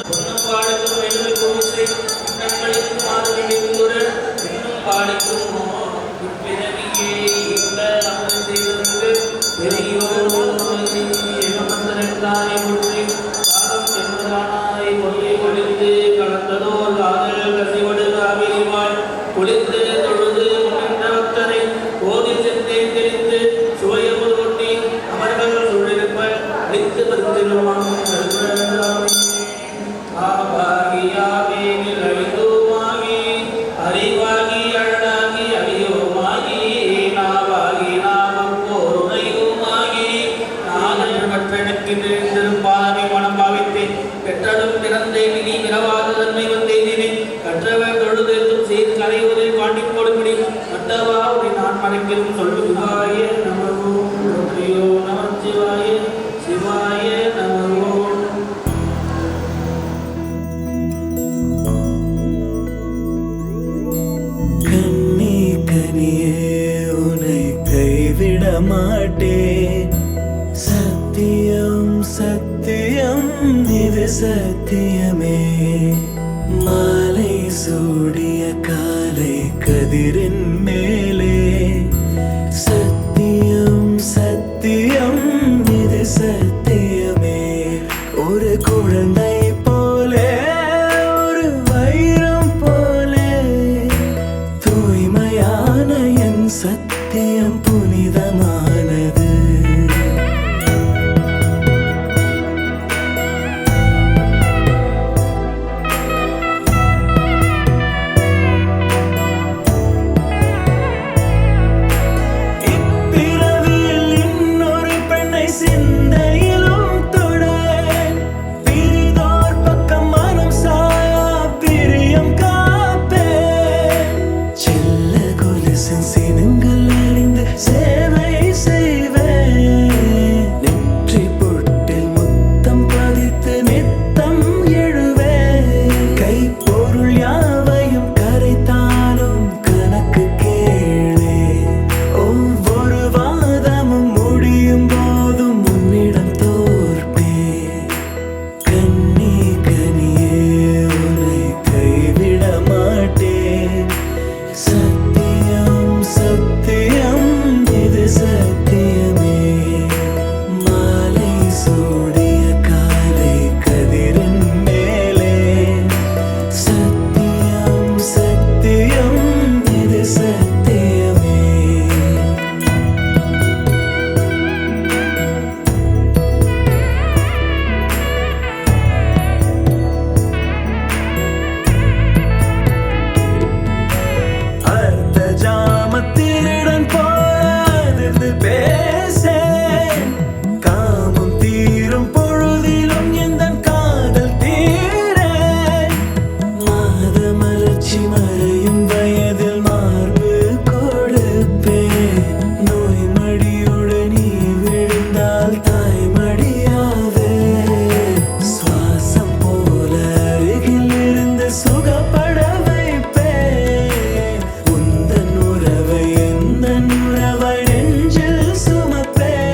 பொன்னம் பாடக்கும் எழுதி கோவிசை நன்மளிக்கும் மாதவிடுங்குற இன்னும் பாடிக்கும் இப்பிறவியே இந்த அமலை செய்வதற்கு பெரியோர் ஏகமந்திரத்தாய் முற்றி காலம் சென்றதானாய் கொள்ளை ஒளிந்து கலந்ததோர் காதல் கசிவடு காவிரிவாய் குளித்து தொழுது முன்னின்ற பக்தரை கோதி சென்றே தெரிந்து சுவையமுது கொட்டி அவர்கள் சுழிருப்ப அளித்து பருத்திருவான் ஆபாகியாகி நிலைந்துமாகி அறிவாகி அழகாகி அடியோமாகி நாவாகி நாமம் போருணையுமாகி நாங்கள் மற்றெனக்கு நிறைந்திருப்பானை மனம் பாவித்தேன் பெற்றடும் பிறந்தேன் இனி நிலவாத தன்மை வந்தேனே கற்றவர் தொழுதேற்றும் செய்து கரையோதை பாண்டி போடும்படி மற்றவா உன்னை நான் மறைக்கிறோம் சொல்லுவாய நமோ பிரியோ நம சிவாய சிவாய நமோ கண்ணி கனியே உன்னை கைவிட மாட்டேன் சத்தியம் சத்தியம் இது சத்தியமே மாலை சூடிய காலை கதிரின் மேலே சத்தியம் சத்தியம் இது சத்தியமே ஒரு குழந்தை போலே ஒரு வைரம் போலே தூய்மையான என் சத்தியம் புனிதமானது இப்பிறவியில் இன்னொரு பெண்ணை சிந்தையிலும் தொட பிரிதோர் பக்கம் மனம் சாயா பிரியம் காப்பே செல்ல கொலுசின் சினங்கள் அறிந்து சேவை செய்வேன் நெற்றி பொட்டில் முத்தம் பதித்து நித்தம் எழுவேன் கைப்பொருள் யாவையும் கரைத்தாலும் கணக்கு கேளே ஒவ்வொரு வாதமும் முடியும் போதும் உன்னிடம் தோற்பே கண்ணி கனியே உன்னை கைவிட மாட்டேன் சத்தியம் சத்தியம் இது சத்தியமே மாலை சூடிய காலை கதிரின் மேலே சத்தியம் சத்தியம் இது சத்தியமே அர்த்த ஜாமத்தினுடன் போராது பேசேன் காமம் தீரும் பொழுதிலும் எந்தன் காதல் தீரேன் மாத மலர்ச்சி மறையும் வயதில் மார்பு கொடுப்பேன் நோய் மடியோடு நீ விழுந்தால் தாய்மடியாவே சுவாசம் போல அருகில் இருந்து சுகப்பட வைப்பேன் உந்தன் உறவை எந்தன் உறவை நெஞ்சில் சுமப்பேன்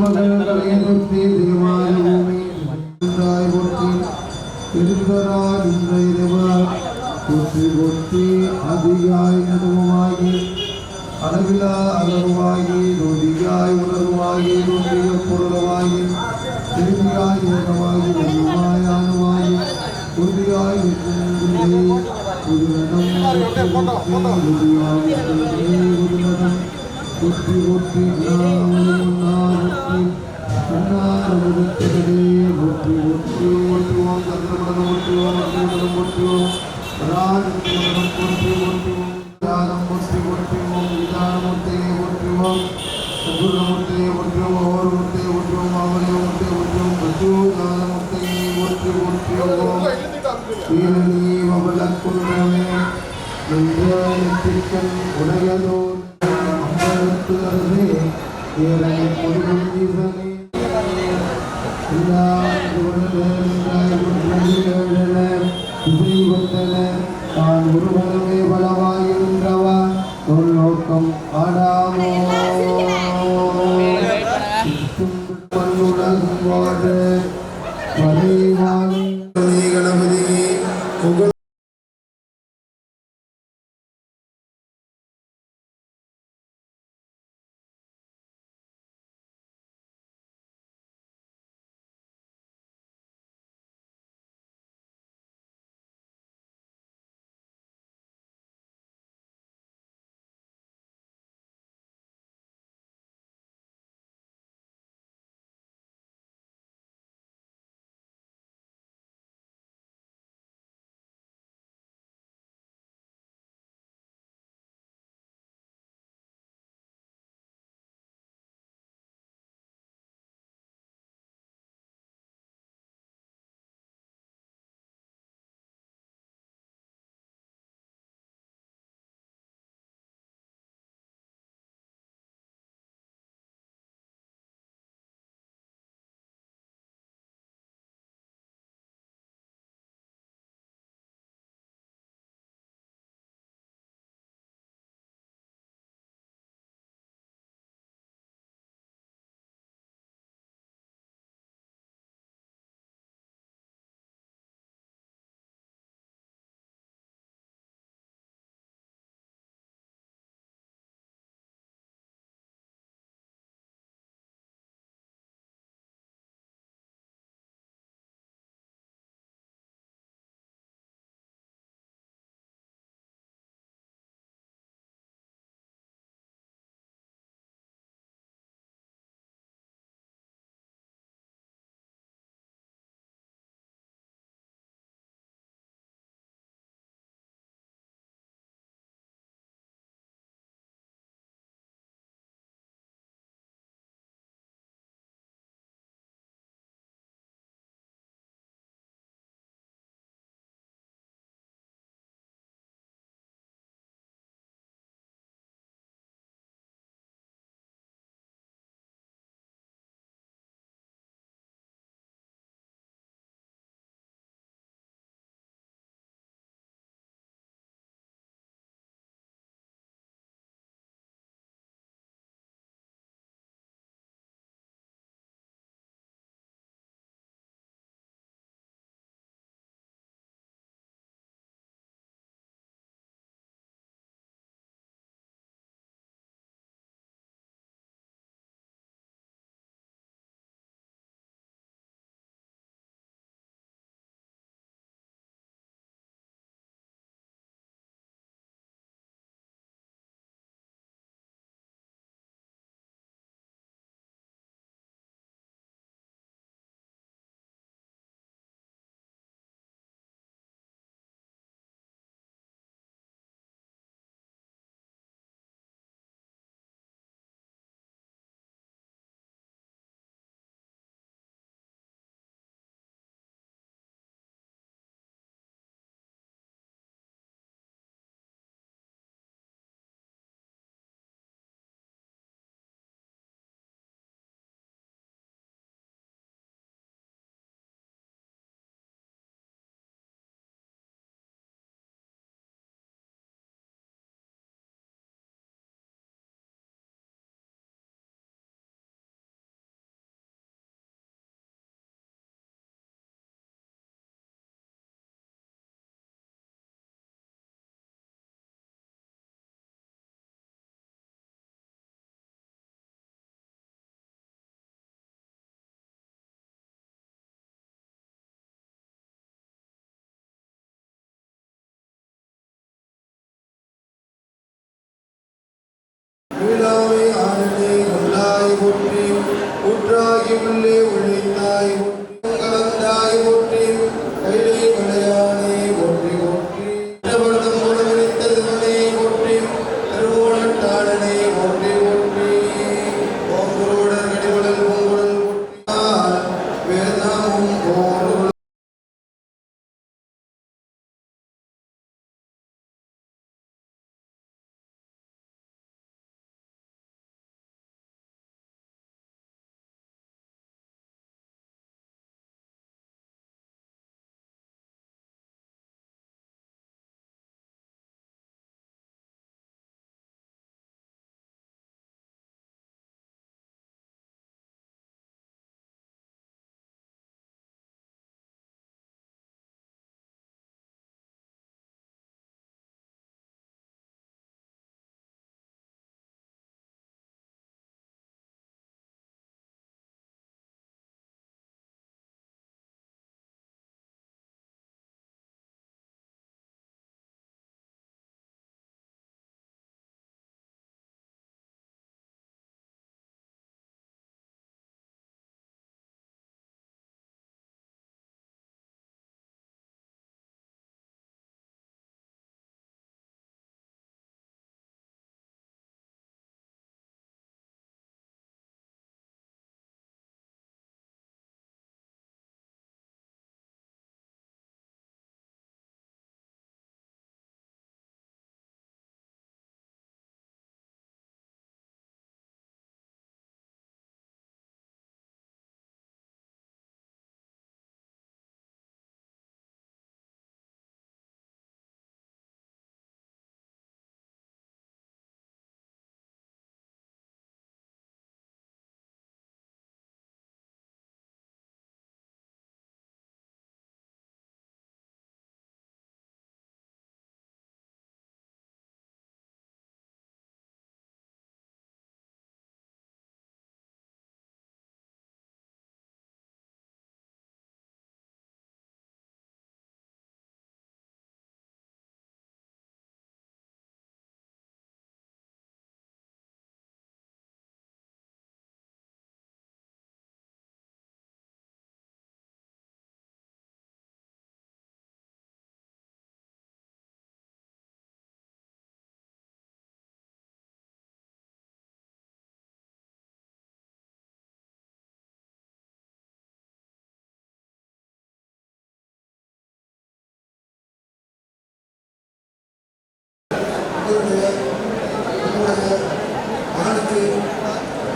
திருமகள் கலையொற்றி திருமால் பூமி ஒன்றாய் போற்றி திருந்தரால் இன்றையவர் போற்றி போற்றி அதிகாய் நடுவமாகி அளவிலா அகர்வாகி நொடியாய் உணர்வாகி நொடிய பொருளவாகி திருதியாய் ஏகமாகி ஒன்றுமாய் ஆணுமாகி உறுதியாய் நிற்கின்றே உருவனம் உருவனம் ஒற்றி ஒற்றி ஒற்றி ஒற்றி ஒற்றுவோம் சந்திரமடனம் ஒற்றுவோம் அக்னிமடனம் ஒற்றுவோம் ராஜமடனம் ஒற்றி ஒற்றுவோம் யாதம் ஒற்றி ஒற்றுவோம் விதானமூர்த்தியை ஒற்றுவோம் சதுரமூர்த்தியை ஒற்றுவோம் ஓர்மூர்த்தியை ஒற்றுவோம் அவனை ஒற்றி ஒற்றுவோம் பசுநாதமூர்த்தியை ஒற்றி ஒற்றுவோம் தீரணி வளக்குன்றமே நெற்றிக்கண் உடையதோர் அம்பலத்து அருகே ஏரணி முருகன் ஈசனே தான் ஒருவனமே பலவாயிருந்தவன் தொல்நோக்கம் ஆடாமோ கணபதி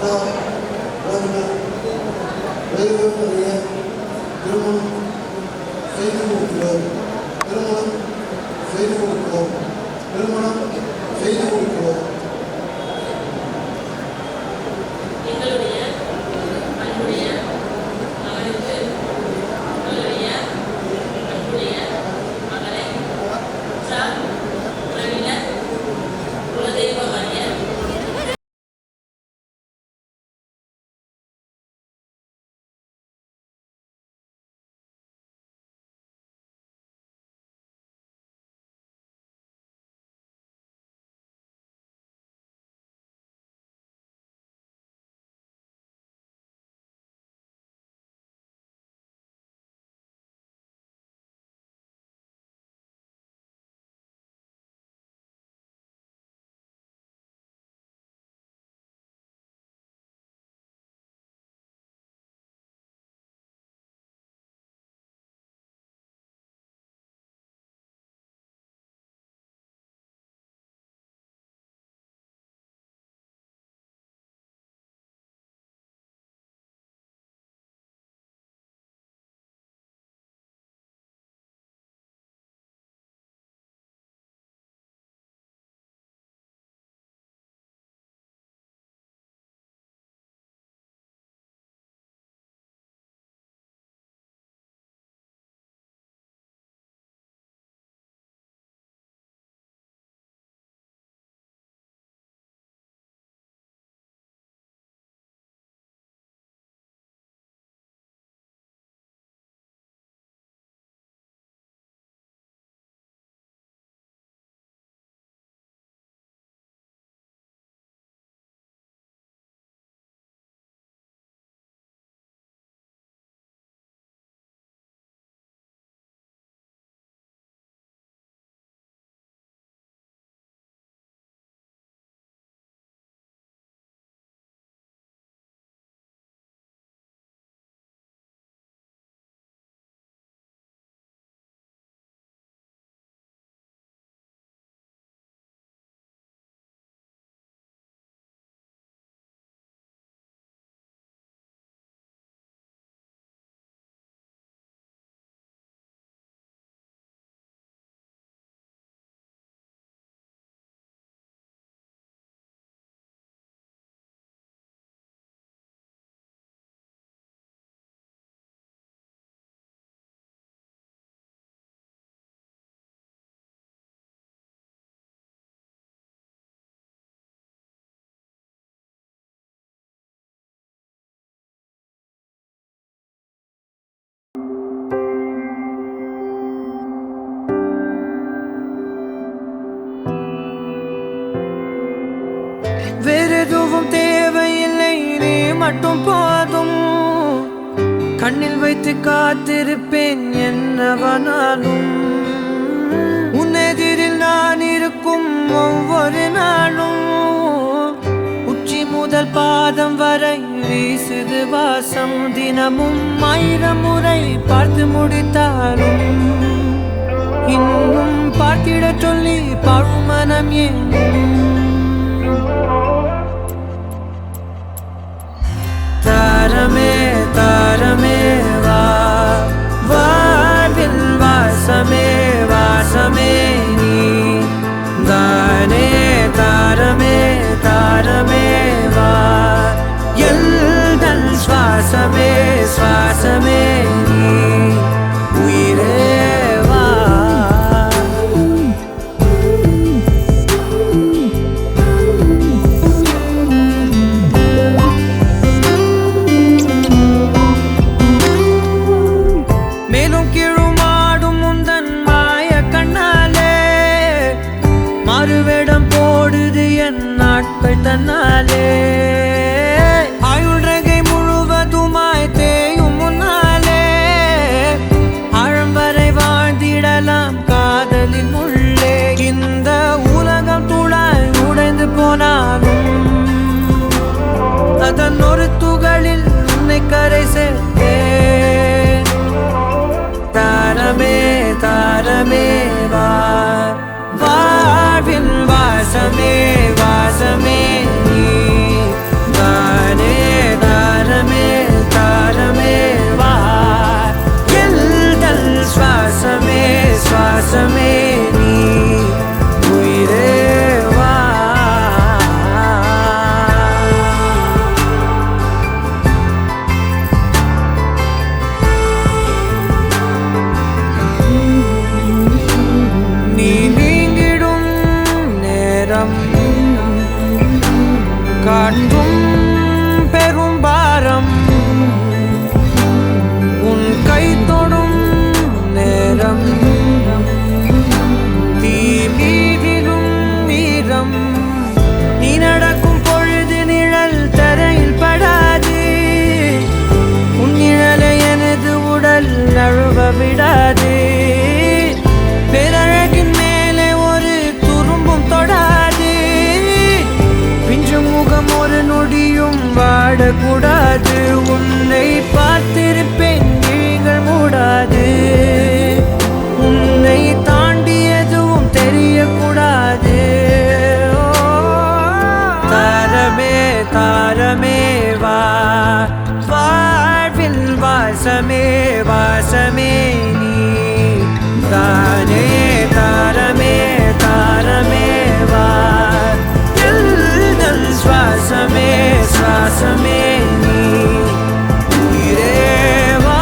நான் ரவினர் வேலுடைய திருமணம் செய்து கொடுக்கிறோம். திருமணம் செய்து கொடுக்கிறோம். திருமணம் செய்து கொடுக்கிறோம். எங்களுடைய அன்புடைய மகனுக்கு உங்களுடைய அன்புடைய மகளை ரவினர் குலதெய்வமாகிய வேறெதுவும் தேவையில்லை, நீ மட்டும் போதும். கண்ணில் வைத்து காத்திருப்பேன் என்னவனாலும். உன்னெதிரில் நான் இருக்கும் ஒவ்வொரு நாளும். உச்சி முதல் பாதம் வரை வீசுது வாசம். தினமும் 1000 முறை பார்த்து முடித்தாலும் இன்னும் பார்த்திட சொல்லி பழுமனம் ஏனும். தாரமே தாரமே வா, வாழ்வில் வாசமே வாசமே நீ தானே. தாரமே தாரமே வா, எல்தல் சுவாசமே சுவாசமே நீ உயிரே வா. மேலும் கீழுமாடும் முந்தன் மாய கண்ணாலே மாறுவேடம் போடுது என் நாட்கள் தன்னாலே. ஆயுள் ரகை முழுவதுமாய் தேயும் முன்னாலே ஆழம் வரை வாழ்ந்திடலாம் காதலின் உள்ளே. இந்த உலகம் துளாய் உடைந்து போனாலும் அதன் ஒரு துகளில் உன்னை கரை சேர்த்தேன். தாரமே தாரமே வா, வாழ்வின் வாசமே வாசமே நீ தானே. நீயும் வாடக்கூடாது. உன்னை பார்த்திருப்பேன் விழிகள் மூடாது. உன்னை தாண்டி எதுவும் தெரியக்கூடாது. தாரமே தாரமே வா, வாழ்வில் வாசமே வாசமே நீ தானே. தாரமே தாரமே வா, எல்தல் சுவாசமே சுவாசமே நீ உயிரே வா.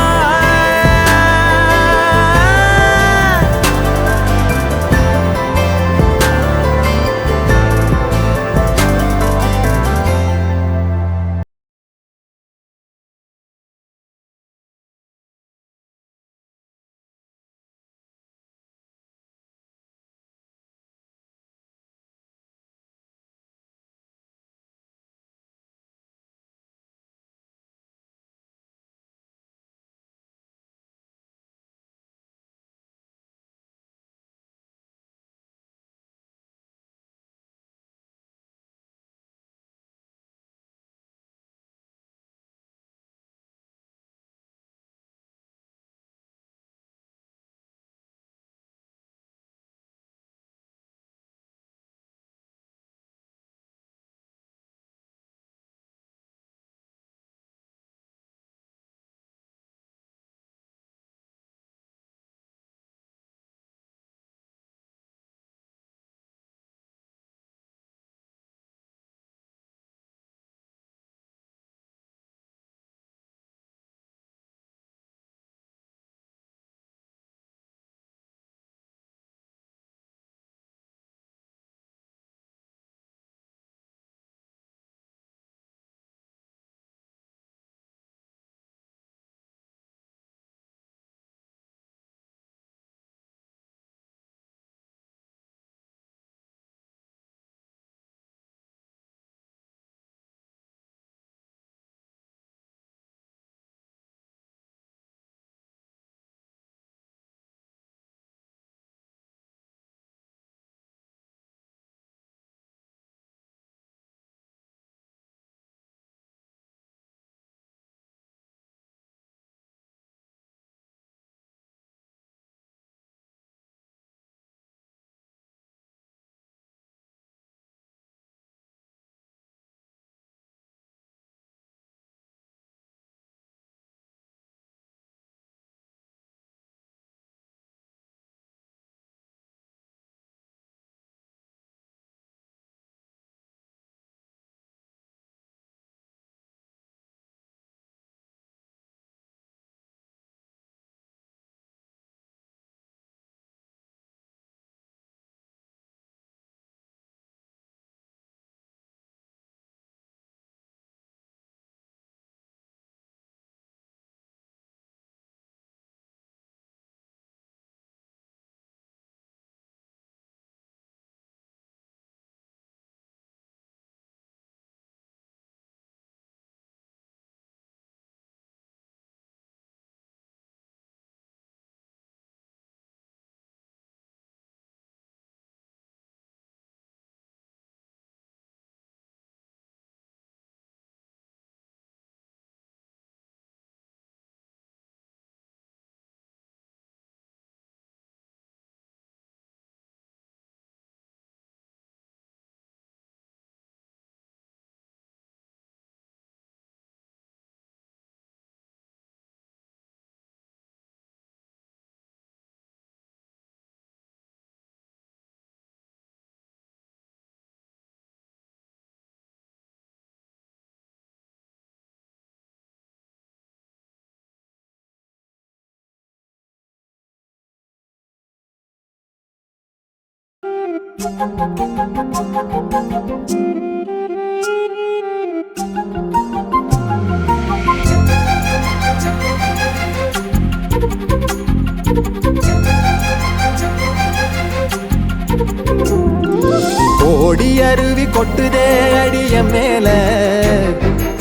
ஓடி அருவி கொட்டுதே அடிய மேல,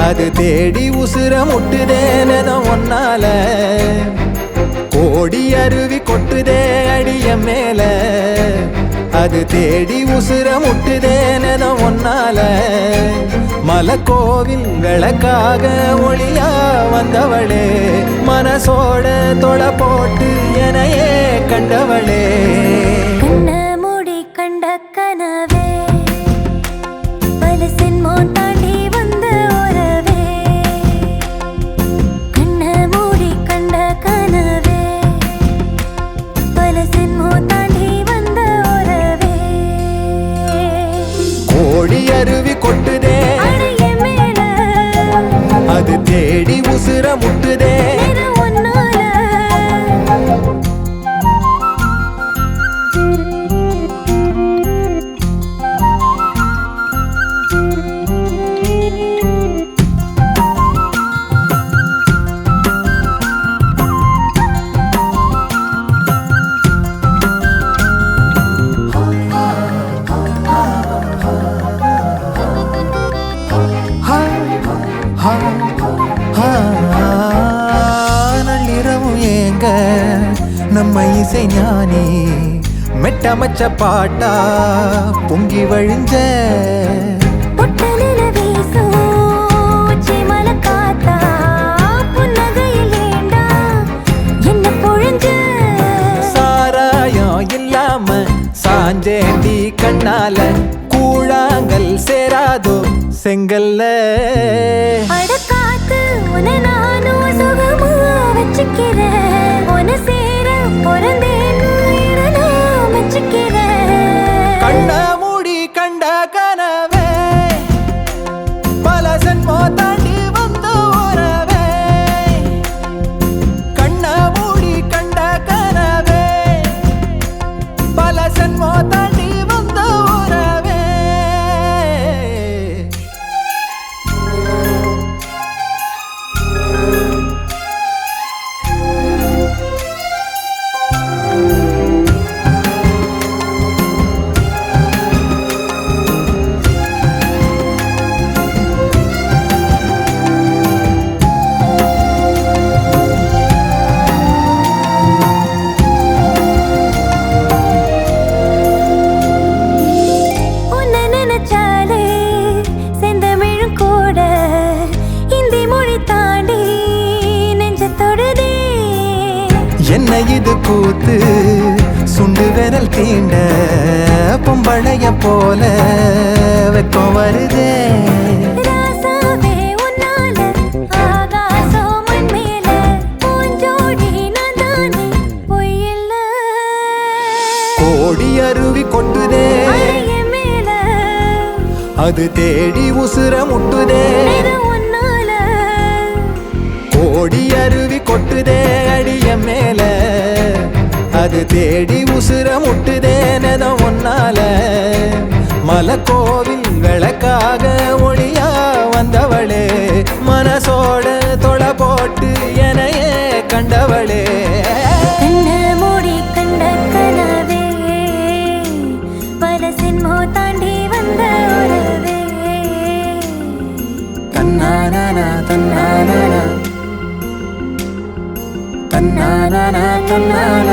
அது தேடி உசுர முட்டுதேனதம் ஒன்னால. கோடி அருவி கொட்டுதே அடிய மேல, அது தேடி உசுர முட்டுதேனத ஒன்னால மலக்கோவில் விளக்காக ஒளியா வந்தவளே மனசோட தொலை போட்டு எனையே கண்டவளே கண்ண மூடி கண்ட கனவே பல சென்மோ தாண்டி வந்த உறவே கண்ண மூடி கண்ட கனவே பல சென்மோ தாண்டி வந்த உறவே கோடி அருவி கொட்டுதே அடைய மேல அது தேடி உசுர முட்டுதே ஒன்னால நள்ளிரவும் ஏங்க நம்ம இசை ஞானி மெட்டமச்ச பாட்டா பொங்கி வழிஞ்ச பொட்டலில வீசும் உச்சிமல காத்தா புன்னகையில் ஏண்டா என்ன பொழிஞ்ச சாராயம் இல்லாம சாஞ்சேண்டி கண்ணால கூழாங்கல் சேராதோ செங்கல்ல அடக்காத்து உன நானும் சுகமா வச்சுக்கிறேன் உன சேர பிறந்தேன்னு நான் வச்சுக்கிறேன் கண்ண மூடி கண்ட கனவே பல சென்மோ தாண்டி வந்த உறவே கண்ண மூடி கண்ட கனவே பல சென்மோ தாண்டி வந்த உறவே உன்னை நினைச்சாலே செந்தமிழும் கூட இந்தி மொழி தாண்டி நெஞ்ச தொடுதே என்ன இது கூத்து சுண்டு விரல் தீண்ட பொம்பளைய போல வெக்கம் வருதே ராசாவே உன்னால ஆகாசம் மண் மேல பூஞ்சோடி நான் தானே பொய்யில்ல கோடி அருவி கொட்டுதே அடைய மேல அது தேடி உசுர முட்டுதே இது உன்னால கோடி அருவி கொட்டுதே அடிய மேல அது தேடி உசுர முட்டுதேனத ஒன்னால மலக்கோவில் விளக்காக ஒளியா வந்தவளே மனசோட தொலை போட்டு எனையே கண்டவளே கண்ண மூடி கண்ட கனவே பல சென்மோ தாண்டி வந்த உறவே தன்னானா தன்னானா தன்னானா தன்னானா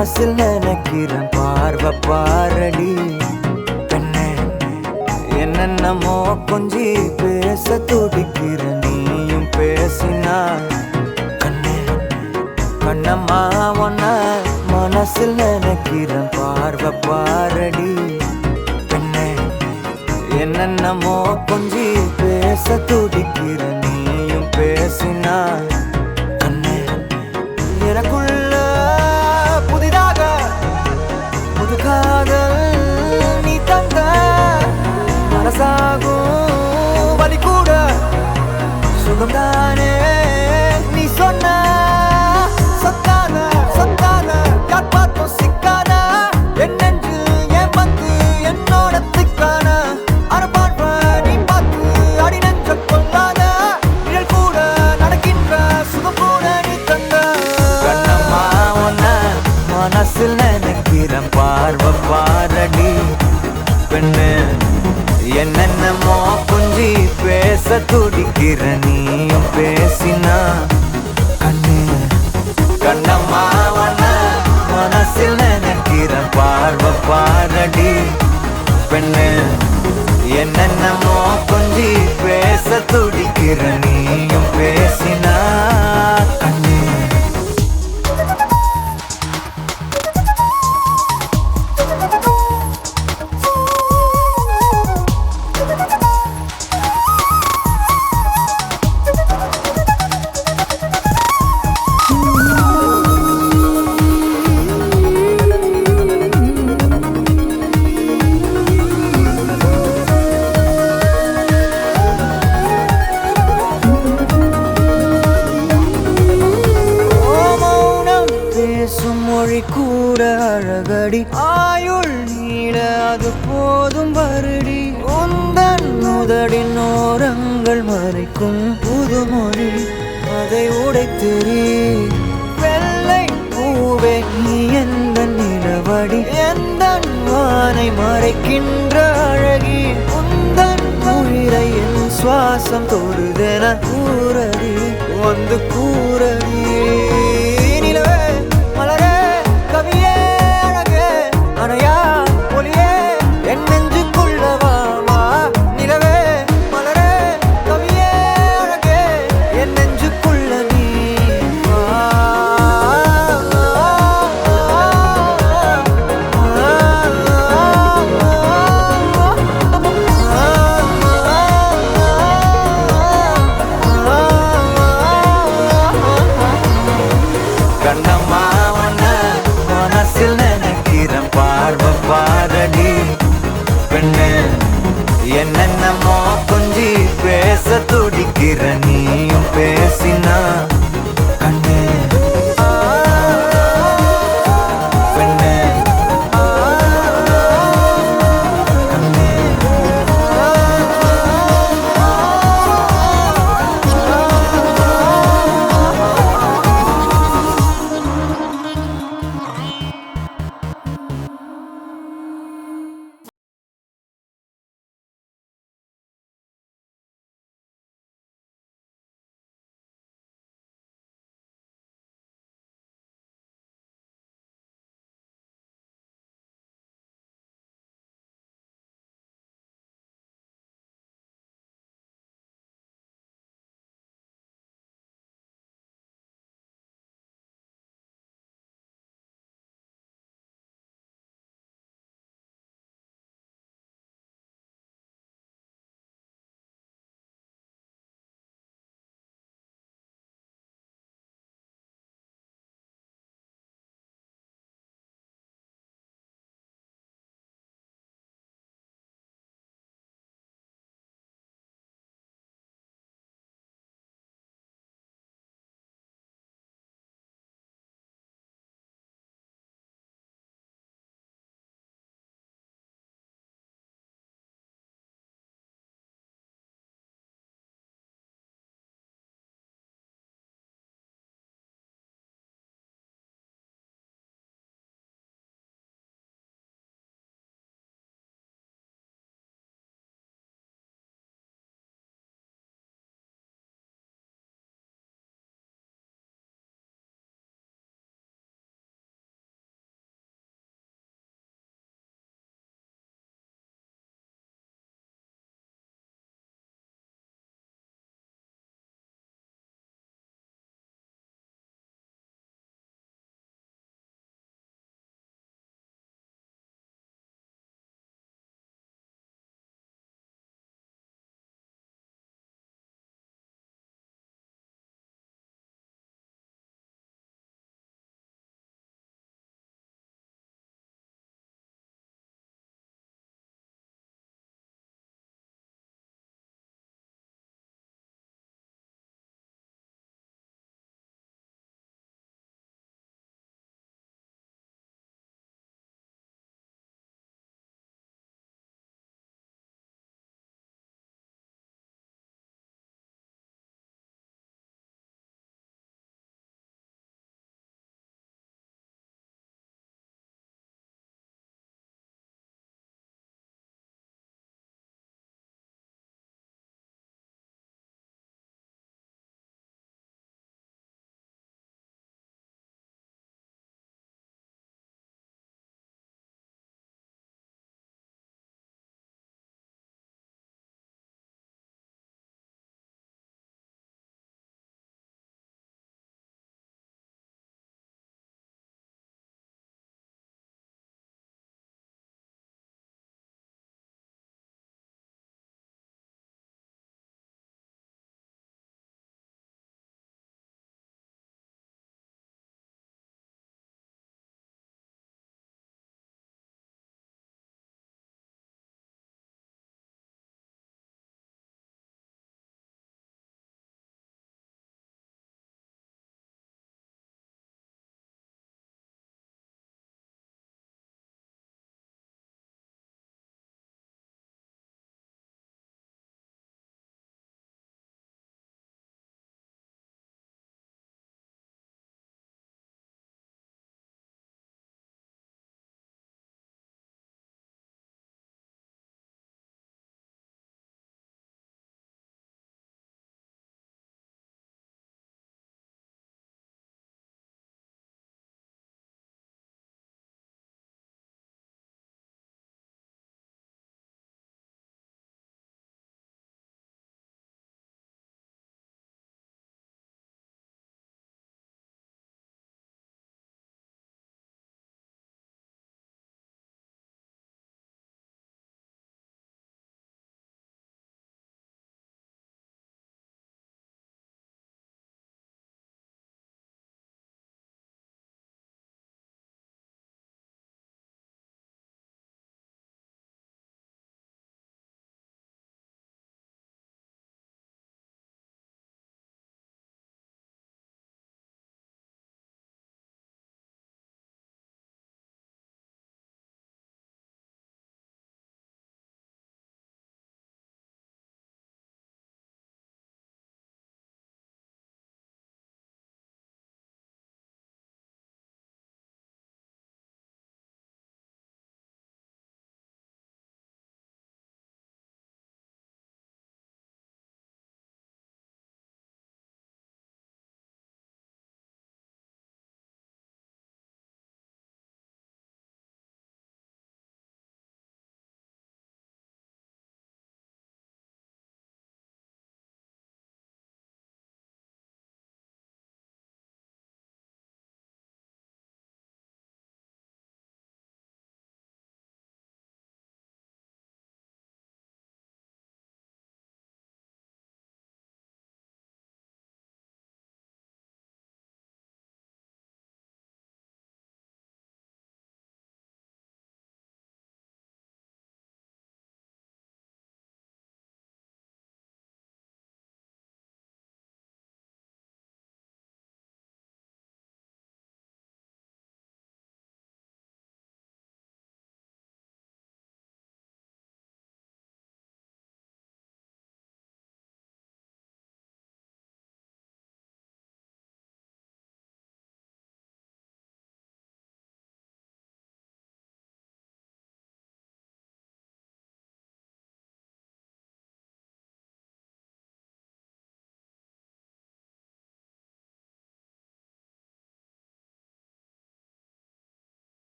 மனசில் நினைக்கிறேன் பார்வை பாரடி பெண்ணே என்னென்னமோ கொஞ்சி பேச துடிக்கிற நீயும் பேசினா கண்ணே கண்ணம்மா ஒன்ன மனசில் நினைக்கிறேன் பார்வை பாரடி பெண்ணே என்னென்னமோ கொஞ்சி பேச துடிக்கிற நீயும் பேசினா கண்ணே எனக்குள்ள புதிதாக புது காதல் நீ தந்த மனசாகும் வலி கூட சுகம்தானே நீ சொன்ன சொத்தான சொத்தான யார் பார்த்தும் சிக்கான என் நெஞ்சில் என் பந்து என்னோட திக்கான அரபாட்ப நீ பார்த்து அடி நெஞ்ச கொள்ளாத நிழல் கூட நடக்கின்ற சுகம் கூட நீ தந்த கண்ணம்மா ஒன்ன மனசில் நினைக்கிறேன் பார்வை பாரடி பெண்ணு என்னென்னமோ கொஞ்சி பேச துடிக்கிற நீயும் பேசினா கண்ணு கண்ணம்மா ஒன்ன மனசில் நினைக்கிற பார்வை பாரடி பெண்ணு என்னென்னமோ கொஞ்சி பேச துடிக்கிற நீயும் பேசினா கண்ணு மொழி கூட அழகடி ஆயுள் நீட அது போதும் வருடி உந்தன் முதடின் ஓரங்கள் மறைக்கும் புதுமொழி அதை உடைத்தெறி வெள்ளை பூவே நீ எந்த நிலவடி எந்த வானை மறைக்கின்ற அழகி உந்தன் உயிரை என் சுவாசம் தொடுதென கூறடி வந்து கூறடி நிலவே மலரே கவியே அழகே அணையா ஒளியே என் நெஞ்சுக்குள்ளவா நிலவே மலரே கவியே அழகே என் நெஞ்சுக்குள்ள நீ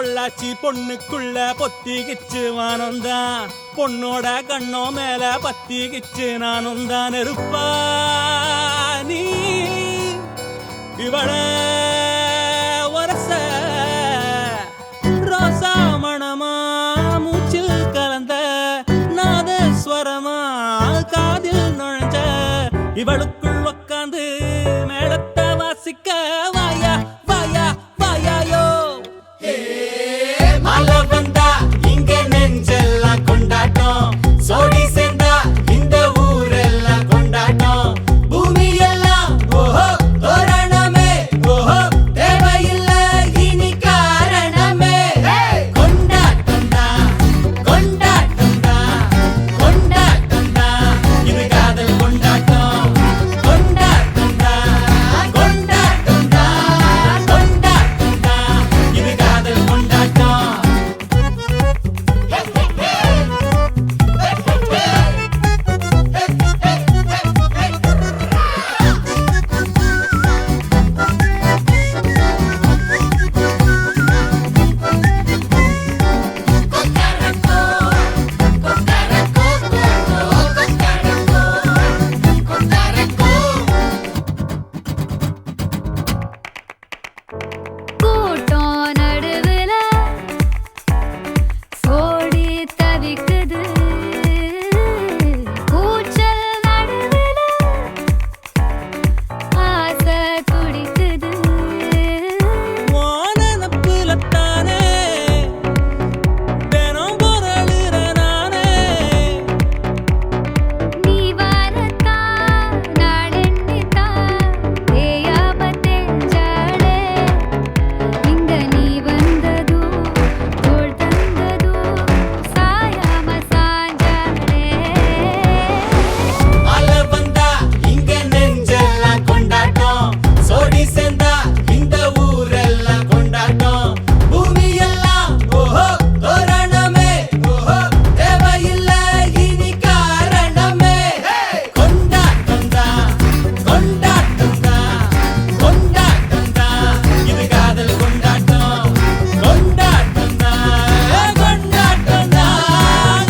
பொள்ளாச்சி பொண்ணுக்குள்ள பொத்திக்கிச்சு வானந்தான் பொண்ணோட கண்ணோ மேல பத்திக்கிச்சு நானும் தான் இருப்பா நீ இவள வரச ரோசா மணமா மூச்சில் கலந்த நாதஸ்வரமா காதில் நுழைஞ்ச இவளுக்குள் உக்காந்து மேளத்தை வாசிக்க வாயா வாயா வாயாயோ மழை வந்தா இங்க நெஞ்செல்லாம் கொண்டாட்டம் சோடி சேர்ந்தா இந்த ஊரெல்லாம் கொண்டாட்டம் பூமி எல்லாம் ஓஹோ தோரணமே ஓஹோ தேவையில்லை இனி காரணமே கொண்டாட்டம் தான் கொண்டாட்டம் தான் கொண்டாட்டம் தான் இது காதல் கொண்டாட்டம் கொண்டாட்டம் தான் கொண்டாட்டம் தான் கொண்டாட்டம் தான் இது காதல் கொண்டாட்டம் கூட்டம் நடுவுல சோடி தவிக்குது கூச்சல் நடுவுல ஆசை துடிக்குது வானப்புலத்தானே தினம் பொருளுற நானே நீ வரத்தான் நாளெண்ணித்தான் தேயாம தெஞ்சாளே இங்க நீ வந்ததோ தோள் தந்ததோ சாயாம சாஞ்சாளே மழை வந்தா இங்க நெஞ்செல்லாம் கொண்டாட்டம் சோடி சேர்ந்தா இந்த ஊரெல்லாம் கொண்டாட்டம் பூமி எல்லாம் ஓஹோ தோரணமே ஓஹோ தேவையில்லை இனி காரணமே கொண்டாட்டம் தான் கொண்டாட்டம் தான் கொண்டாட்டம் தான் இது காதல் கொண்டாட்டம் கொண்டாட்டம் தான் கொண்டாட்டம் தான்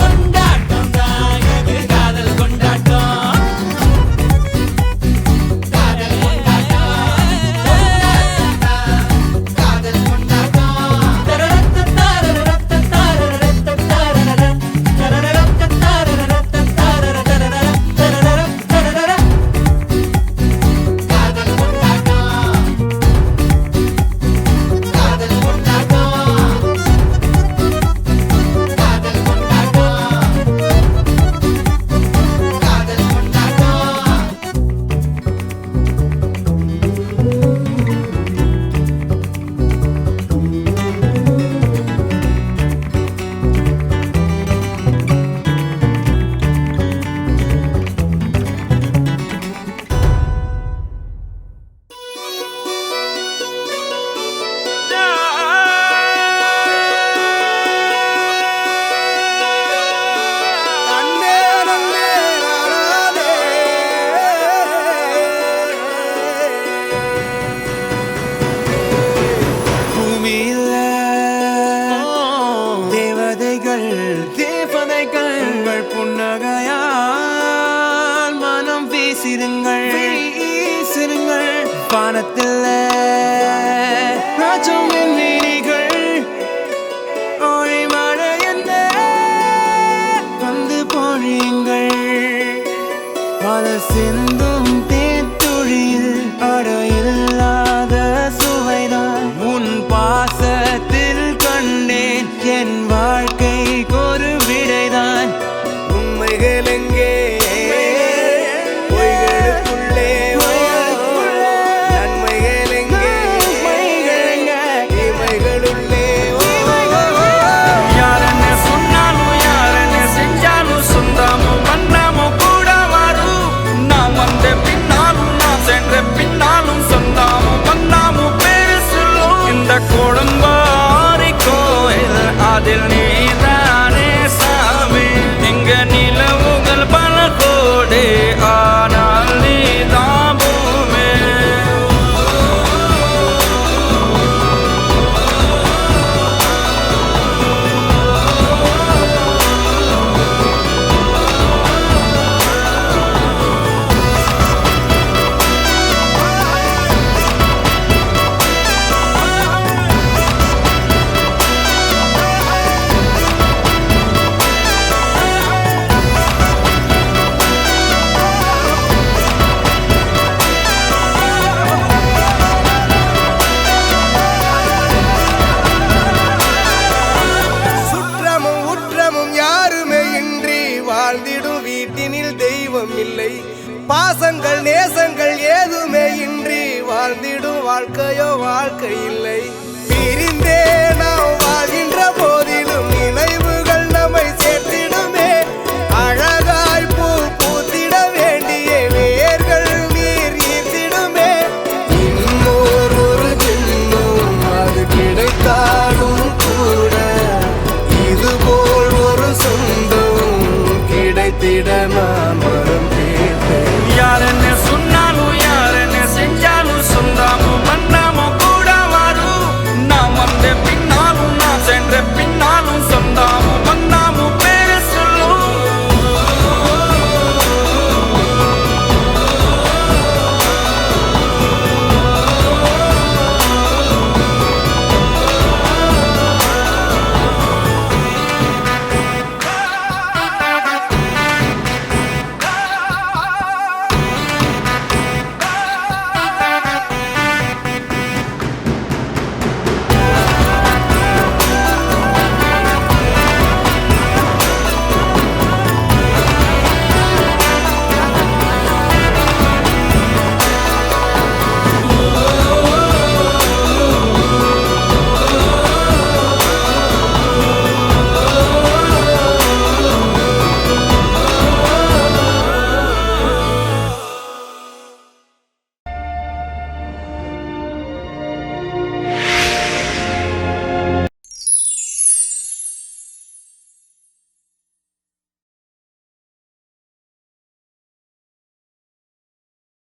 கொண்டாட்டம் தான் இது காதல் கொண்டாட்டம் பூமியில தேவதைகள் தேவதைகள் புன்னகையால் மனம் வீசிருங்கள் வீசிருங்கள் வானத்தில் ராஜம் என் வீணிகள் ஒளி மழை என்ன வந்து பொழியுங்கள் பல சிந்தும் தேத்துழியில் அடையில்லாத சுவைதான் உன் பாசத்தில் கண்டேன் என் வாழ்க்கைக்கு ஒரு விடைதான் உண்மைகள் எங்கே பொய்களுக்குள்ளே நன்மைகள் எங்கே இமைகளுள்ளே யார் என்ன சொன்னாலும் யார் என்ன செஞ்சாலும் சொந்தமும் வண்ணமும் கூட வரும் நான் வந்த வாழ்ந்திடும் வீட்டினில் தெய்வம் இல்லை. பாசங்கள் நேசங்கள் ஏதுமே இன்றி வாழ்ந்திடும் வாழ்க்கையோ வாழ்க்கை இல்லை. பிரிந்தே நாம் வாழ்கின்ற போதிலும் நினைவுகள் நம்மை சேர்த்திடுமே. அழகாய் பூ பூத்திட வேண்டிய வேர்கள் நீர் ஈர்த்திடுமே. இன்னொரு ஜென்மம் அது கிடைத்தாலும் கூட இதுபோல் ஒரு சொந்தம் கிடைத்திட நான்